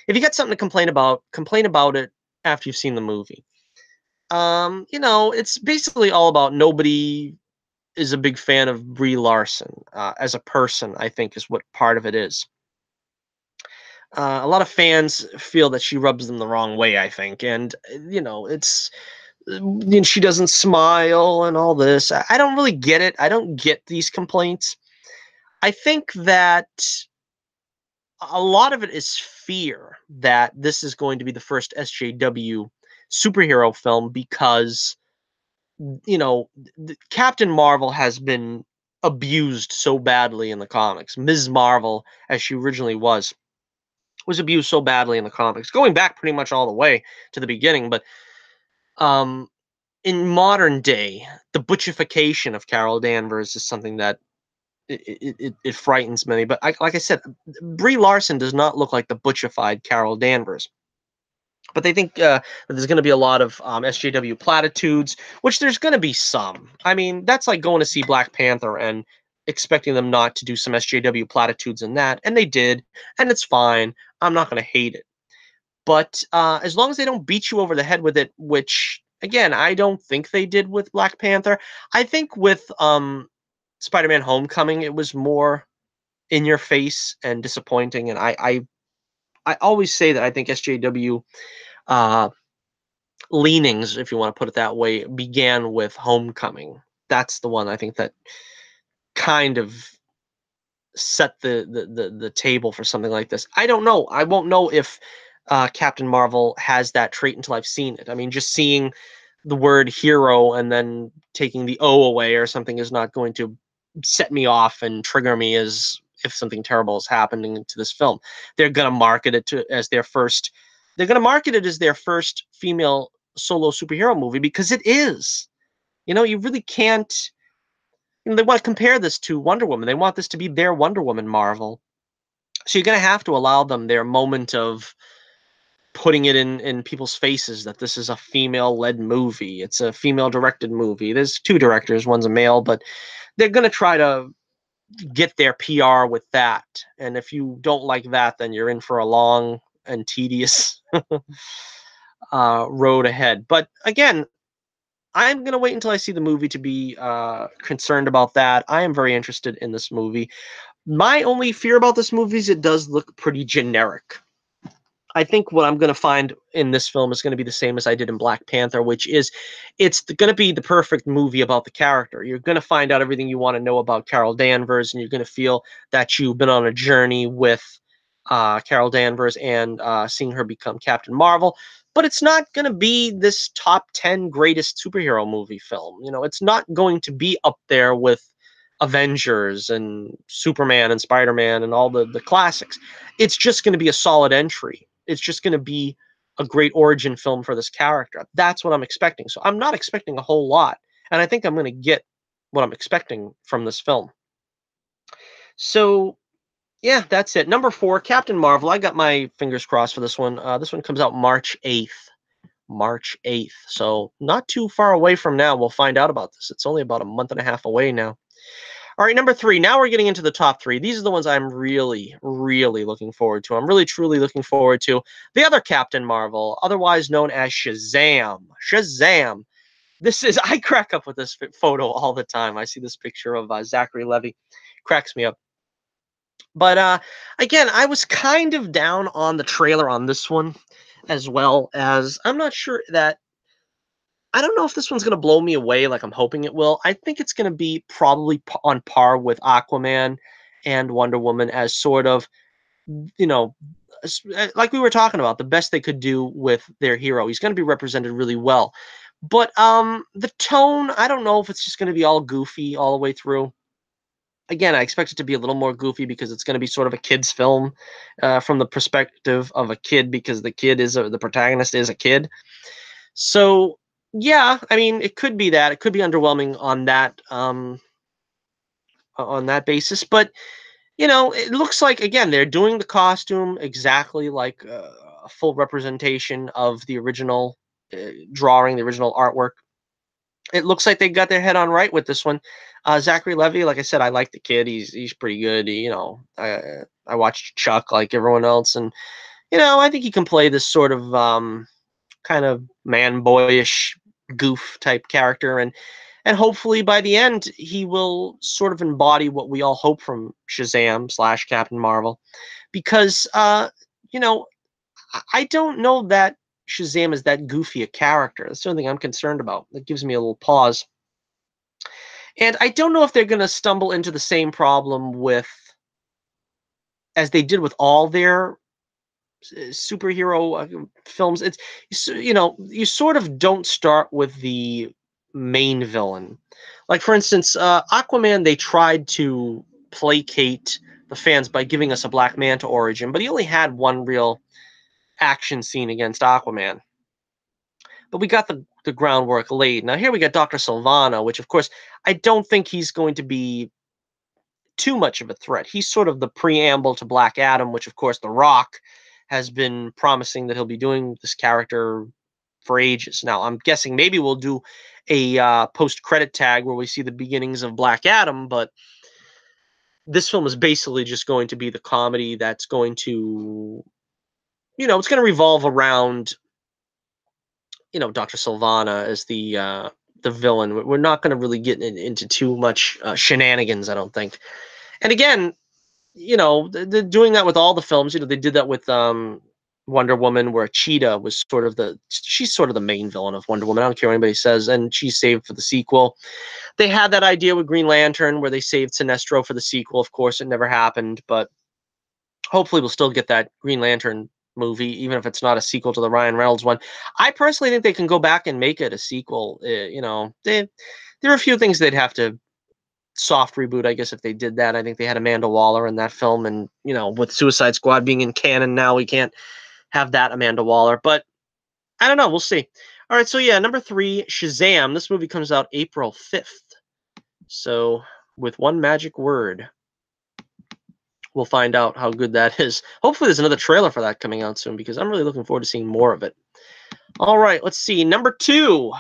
If you got something to complain about it after you've seen the movie. It's basically all about nobody is a big fan of Brie Larson as a person, I think, is what part of it is. A lot of fans feel that she rubs them the wrong way, I think, and she doesn't smile and all this. I don't really get it. I don't get these complaints. I think that a lot of it is fear that this is going to be the first SJW superhero film, because Captain Marvel has been abused so badly in the comics. Ms. Marvel, as she originally was abused so badly in the comics, going back pretty much all the way to the beginning. But um, in modern day, the butchification of Carol Danvers is something that it frightens many. But like I said, Brie Larson does not look like the butchified Carol Danvers. But they think that there's going to be a lot of SJW platitudes, which there's going to be some. I mean, that's like going to see Black Panther and expecting them not to do some SJW platitudes in that, and they did, and it's fine. I'm not going to hate it. But as long as they don't beat you over the head with it, which, again, I don't think they did with Black Panther. I think with Spider-Man Homecoming, it was more in your face and disappointing, and I always say that I think SJW leanings, if you want to put it that way, began with Homecoming. That's the one I think that kind of set the table for something like this. I don't know. I won't know if Captain Marvel has that trait until I've seen it. I mean, just seeing the word hero and then taking the O away or something is not going to set me off and trigger me as if something terrible is happening to this film. They're going to market it as their first. They're going to market it as their first female solo superhero movie, because it is. You really can't. They want to compare this to Wonder Woman. They want this to be their Wonder Woman, Marvel. So you're going to have to allow them their moment of putting it in people's faces that this is a female-led movie. It's a female-directed movie. There's 2 directors, one's a male, but they're going to try to get their PR with that. And if you don't like that, then you're in for a long and tedious road ahead. But again, I'm going to wait until I see the movie to be concerned about that. I am very interested in this movie. My only fear about this movie is it does look pretty generic. I think what I'm going to find in this film is going to be the same as I did in Black Panther, which is it's going to be the perfect movie about the character. You're going to find out everything you want to know about Carol Danvers, and you're going to feel that you've been on a journey with Carol Danvers and seeing her become Captain Marvel. But it's not going to be this top 10 greatest superhero movie film. It's not going to be up there with Avengers and Superman and Spider-Man and all the classics. It's just going to be a solid entry. it's just going to be a great origin film for this character. That's what I'm expecting. So I'm not expecting a whole lot, and I think I'm going to get what I'm expecting from this film. So yeah, that's it. Number 4, Captain Marvel. I got my fingers crossed for this one. This one comes out March 8th. March 8th. So not too far away from now. We'll find out about this. It's only about a month and a half away now. All right, number 3. Now we're getting into the top 3. These are the ones I'm really, really looking forward to. I'm really, truly looking forward to. The other Captain Marvel, otherwise known as Shazam. Shazam. This is, I crack up with this photo all the time. I see this picture of Zachary Levi. Cracks me up. But again, I was kind of down on the trailer on this one, as well as I'm not sure that I don't know if this one's going to blow me away like I'm hoping it will. I think it's going to be probably on par with Aquaman and Wonder Woman as sort of, you know, like we were talking about, the best they could do with their hero. He's going to be represented really well. But the tone, I don't know if it's just going to be all goofy all the way through. Again, I expect it to be a little more goofy because it's going to be sort of a kid's film, from the perspective of a kid, because the kid is the protagonist is a kid. So yeah, I mean, it could be that. It could be underwhelming on that basis, but it looks like, again, they're doing the costume exactly like a full representation of the original drawing, the original artwork. It looks like they got their head on right with this one. Zachary Levi, like I said, I like the kid. He's pretty good. I watched Chuck like everyone else, and I think he can play this sort of kind of man boyish goof type character, and hopefully by the end he will sort of embody what we all hope from Shazam slash Captain Marvel, because you know I don't know that Shazam is that goofy a character. That's the only thing I'm concerned about. That gives me a little pause. And I don't know if they're going to stumble into the same problem with as they did with all their superhero films. You sort of don't start with the main villain. Like for instance, Aquaman, they tried to placate the fans by giving us a Black Manta origin, but he only had one real action scene against Aquaman. But we got the groundwork laid. Now here we got Dr. Sylvana, which of course I don't think he's going to be too much of a threat. He's sort of the preamble to Black Adam, which of course The Rock has been promising that he'll be doing this character for ages. Now I'm guessing maybe we'll do a post-credit tag where we see the beginnings of Black Adam, but this film is basically just going to be the comedy that's going to, it's going to revolve around Dr. Sylvana as the villain. We're not going to really get into too much shenanigans, I don't think. And again, they're doing that with all the films. They did that with Wonder Woman, where Cheetah was she's sort of the main villain of Wonder Woman. I don't care what anybody says, and she's saved for the sequel. They had that idea with Green Lantern, where they saved Sinestro for the sequel. Of course, it never happened, but hopefully we'll still get that Green Lantern movie, even if it's not a sequel to the Ryan Reynolds one. I personally think they can go back and make it a sequel. There are a few things they'd have to soft reboot, I guess, if they did that. I think they had Amanda Waller in that film, and with Suicide Squad being in canon now, we can't have that Amanda Waller. But I don't know. We'll see. All right, so yeah, number 3, Shazam. This movie comes out April 5th. So with one magic word, we'll find out how good that is. Hopefully there's another trailer for that coming out soon, because I'm really looking forward to seeing more of it. All right, let's see. Number 2.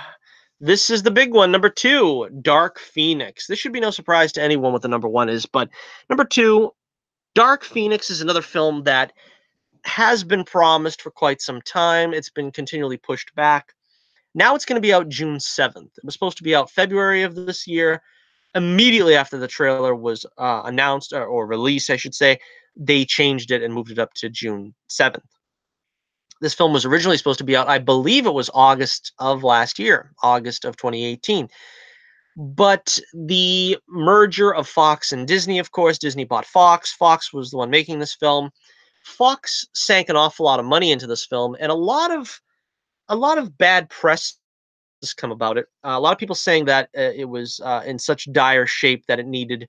This is the big one. Number 2, Dark Phoenix. This should be no surprise to anyone what the number 1 is, but number 2, Dark Phoenix is another film that has been promised for quite some time. It's been continually pushed back. Now it's going to be out June 7th. It was supposed to be out February of this year. Immediately after the trailer was announced, or released, I should say, they changed it and moved it up to June 7th. This film was originally supposed to be out, I believe it was August of last year, August of 2018. But the merger of Fox and Disney, of course, Disney bought Fox. Fox was the one making this film. Fox sank an awful lot of money into this film, and a lot of bad press has come about it. A lot of people saying that it was in such dire shape that it needed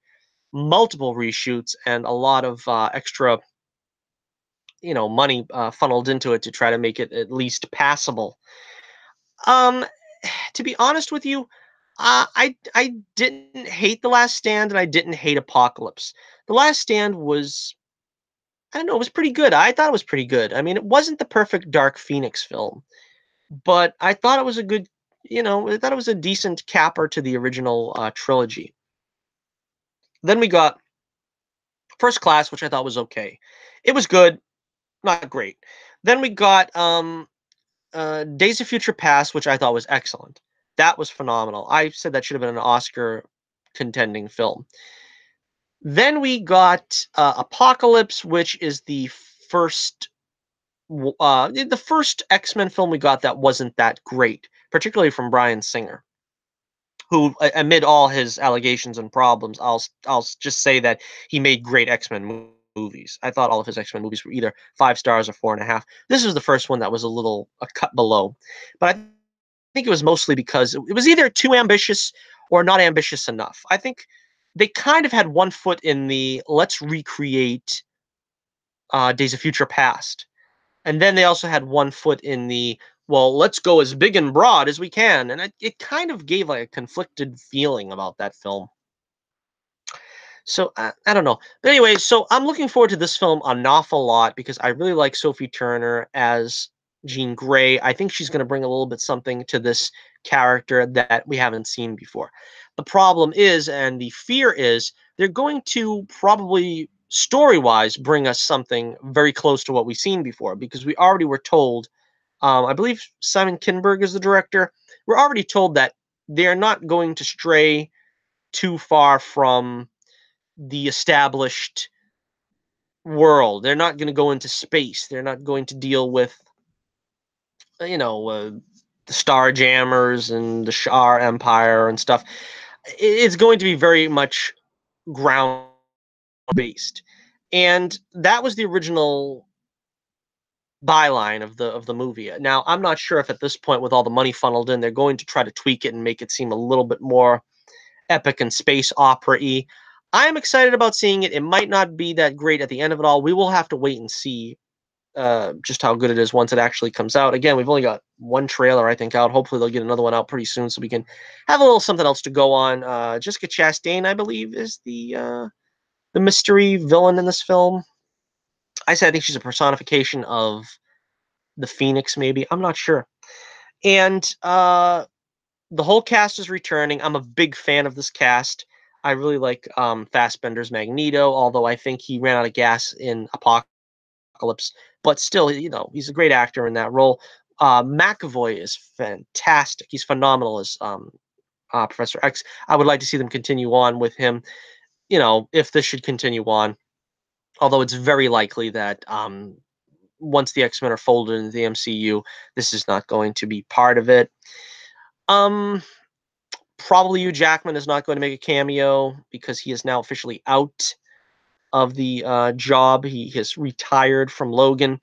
multiple reshoots and a lot of extra money funneled into it to try to make it at least passable. Um, to be honest with you, I didn't hate The Last Stand and I didn't hate Apocalypse. The Last Stand was, I don't know, it was pretty good. I thought it was pretty good. I mean, it wasn't the perfect Dark Phoenix film, but I thought it was a good, I thought it was a decent capper to the original trilogy. Then we got First Class, which I thought was okay. It was good, not great. Then we got Days of Future Past, which I thought was excellent. That was phenomenal. I said that should have been an Oscar contending film. Then we got Apocalypse, which is first the first X-Men film we got that wasn't that great, particularly from Bryan Singer, who, amid all his allegations and problems, I'll just say that he made great X-Men movies. I thought all of his X-Men movies were either 5 stars or 4.5. This was the first one that was a cut below, but I think it was mostly because it was either too ambitious or not ambitious enough. I think they kind of had one foot in the let's recreate Days of Future Past, and then they also had one foot in the, well, let's go as big and broad as we can. And it kind of gave like a conflicted feeling about that film. So I don't know. But anyway, so I'm looking forward to this film an awful lot because I really like Sophie Turner as Jean Grey. I think she's going to bring a little bit something to this character that we haven't seen before. The problem is, and the fear is, they're going to probably story-wise bring us something very close to what we've seen before because we already were told, I believe Simon Kinberg is the director. We're already told that they're not going to stray too far from the established world. They're not going to go into space. They're not going to deal with, the Star Jammers and the Shah Empire and stuff. It's going to be very much ground based, and that was the original byline of the movie. Now, I'm not sure if at this point, with all the money funneled in, they're going to try to tweak it and make it seem a little bit more epic and space opera-y. I'm excited about seeing it. It might not be that great at the end of it all. We will have to wait and see just how good it is once it actually comes out. Again, we've only got one trailer, I think, out. Hopefully they'll get another one out pretty soon so we can have a little something else to go on. Jessica Chastain, I believe, is the mystery villain in this film. I said I think she's a personification of the Phoenix, maybe. I'm not sure. And the whole cast is returning. I'm a big fan of this cast. I really like Fassbender's Magneto, although I think he ran out of gas in Apocalypse. But still, he's a great actor in that role. McAvoy is fantastic. He's phenomenal as Professor X. I would like to see them continue on with him, if this should continue on. Although it's very likely that once the X-Men are folded into the MCU, this is not going to be part of it. Probably Hugh Jackman is not going to make a cameo because he is now officially out of the job. He has retired from Logan.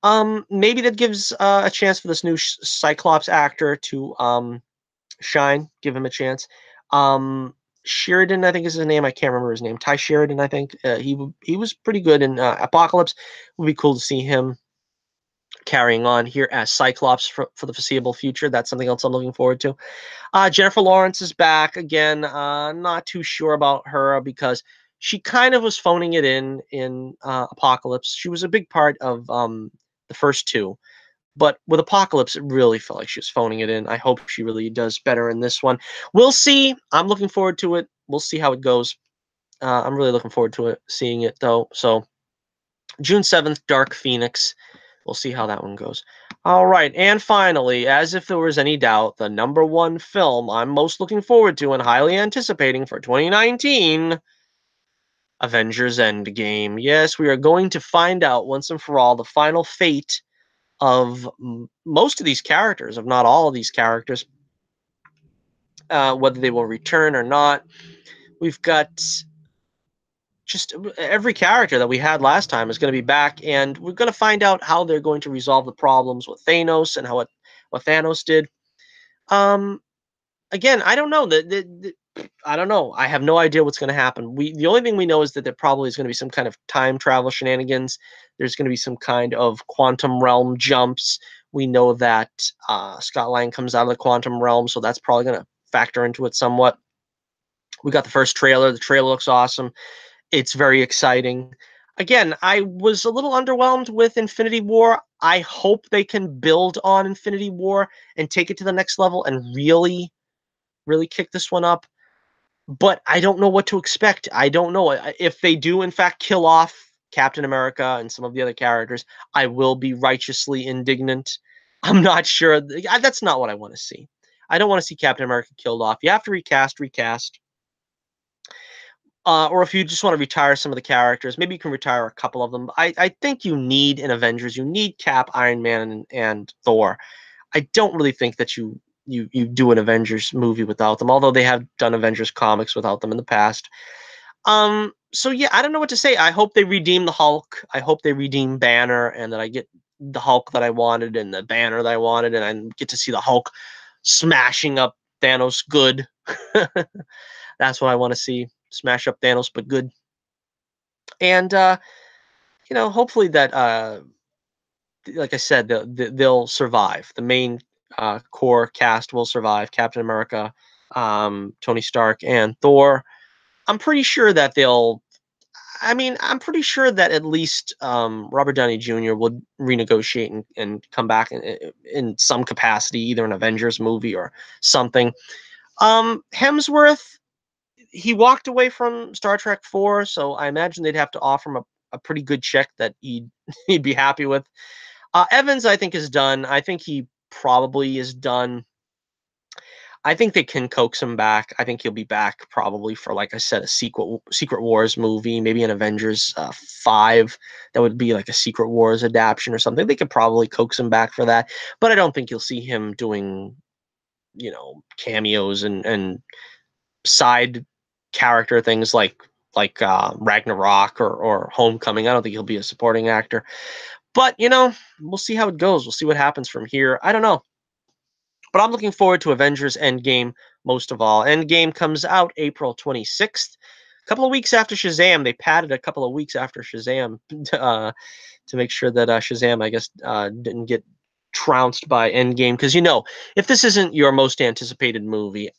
Maybe that gives a chance for this new Cyclops actor to shine, give him a chance. Sheridan, I think is his name. I can't remember his name. Ty Sheridan, I think. He was pretty good in Apocalypse. It would be cool to see him carrying on here as Cyclops for the foreseeable future. That's something else I'm looking forward to. Jennifer Lawrence is back again. Not too sure about her because she kind of was phoning it in Apocalypse. She was a big part of the first two, but with Apocalypse, it really felt like she was phoning it in. I hope she really does better in this one. We'll see. I'm looking forward to it. We'll see how it goes. I'm really looking forward to seeing it though. So June 7th, Dark Phoenix. We'll see how that one goes. All right, and finally, as if there was any doubt, the number one film I'm most looking forward to and highly anticipating for 2019, Avengers Endgame. Yes, we are going to find out once and for all the final fate of most of these characters, if not all of these characters, whether they will return or not. We've got just every character that we had last time is going to be back, and we're going to find out how they're going to resolve the problems with Thanos and what Thanos did. Again, I don't know. I don't know. I have no idea what's going to happen. The only thing we know is that there probably is going to be some kind of time travel shenanigans. There's going to be some kind of quantum realm jumps. We know that Scott Lang comes out of the quantum realm, so that's probably going to factor into it somewhat. We got the first trailer. The trailer looks awesome. It's very exciting. Again, I was a little underwhelmed with Infinity War. I hope they can build on Infinity War and take it to the next level and really, really kick this one up. But I don't know what to expect. I don't know if they do in fact kill off Captain America and some of the other characters. I will be righteously indignant. I'm not sure. That's not what I want to see. I don't want to see Captain America killed off. You have to recast. Or if you just want to retire some of the characters, maybe you can retire a couple of them. I think you need in Avengers, you need Cap, Iron Man, and Thor. I don't really think that you do an Avengers movie without them, although they have done Avengers comics without them in the past. So yeah, I don't know what to say. I hope they redeem the Hulk. I hope they redeem Banner, and that I get the Hulk that I wanted and the Banner that I wanted, and I get to see the Hulk smashing up Thanos good. That's what I want to see. Smash up Thanos, but good. And hopefully that like I said, they'll survive. The main core cast will survive. Captain America, Tony Stark, and Thor. I'm pretty sure that they'll. I mean, I'm pretty sure that at least Robert Downey Jr. will renegotiate and come back in some capacity, either an Avengers movie or something. Hemsworth, he walked away from Star Trek 4, so I imagine they'd have to offer him a pretty good check that he'd be happy with. Evans, I think, is done. I think he probably is done. I think they can coax him back. I think he'll be back probably for, like I said, a Secret Wars movie, maybe an Avengers 5 that would be like a Secret Wars adaptation or something. They could probably coax him back for that, but I don't think you'll see him doing, cameos and side character things like Ragnarok or Homecoming. I don't think he'll be a supporting actor, but we'll see how it goes. We'll see what happens from here. I don't know. But I'm looking forward to Avengers Endgame most of all. Endgame comes out April 26th. A couple of weeks after Shazam. They padded a couple of weeks after Shazam to make sure that Shazam, I guess, didn't get trounced by Endgame. Because, if this isn't your most anticipated movie,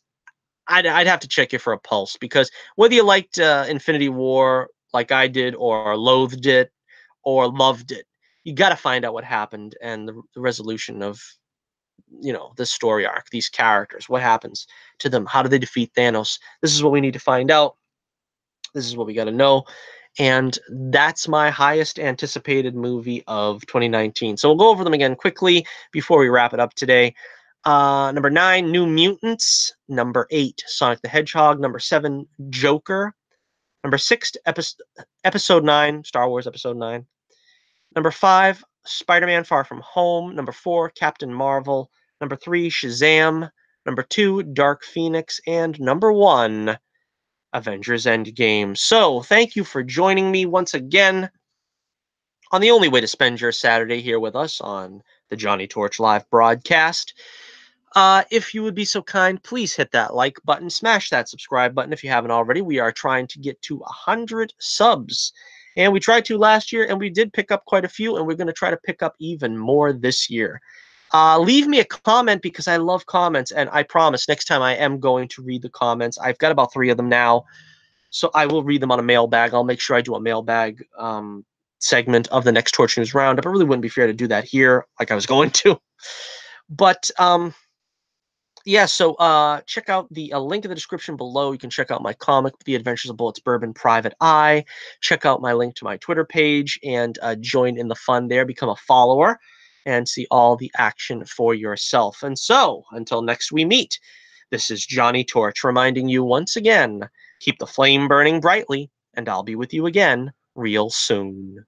I'd have to check you for a pulse. Because whether you liked Infinity War like I did, or loathed it, or loved it, you got to find out what happened and the resolution of this story arc, these characters, what happens to them, how do they defeat Thanos. This is what we need to find out. This is what we got to know. And that's my highest anticipated movie of 2019. So we'll go over them again quickly before we wrap it up today. Number 9, New Mutants. Number 8, Sonic the Hedgehog. Number 7, Joker. Number 6, episode 9, Star Wars Episode 9. Number 5, Spider-Man Far From Home. Number 4, Captain Marvel. Number 3, Shazam. Number 2, Dark Phoenix. And number 1, Avengers Endgame. So, thank you for joining me once again on the only way to spend your Saturday here with us on the Johnny Torch Live broadcast. If you would be so kind, please hit that like button, smash that subscribe button if you haven't already. We are trying to get to 100 subs. And we tried to last year, and we did pick up quite a few, and we're going to try to pick up even more this year. Leave me a comment because I love comments, and I promise next time I am going to read the comments. I've got about 3 of them now, so I will read them on a mailbag. I'll make sure I do a mailbag segment of the next Torch News Roundup. It really wouldn't be fair to do that here like I was going to. But yeah, so check out the link in the description below. You can check out my comic, The Adventures of Bullets Bourbon Private Eye. Check out my link to my Twitter page and join in the fun there. Become a follower and see all the action for yourself. And so, until next we meet, this is Johnny Torch reminding you once again, keep the flame burning brightly, and I'll be with you again real soon.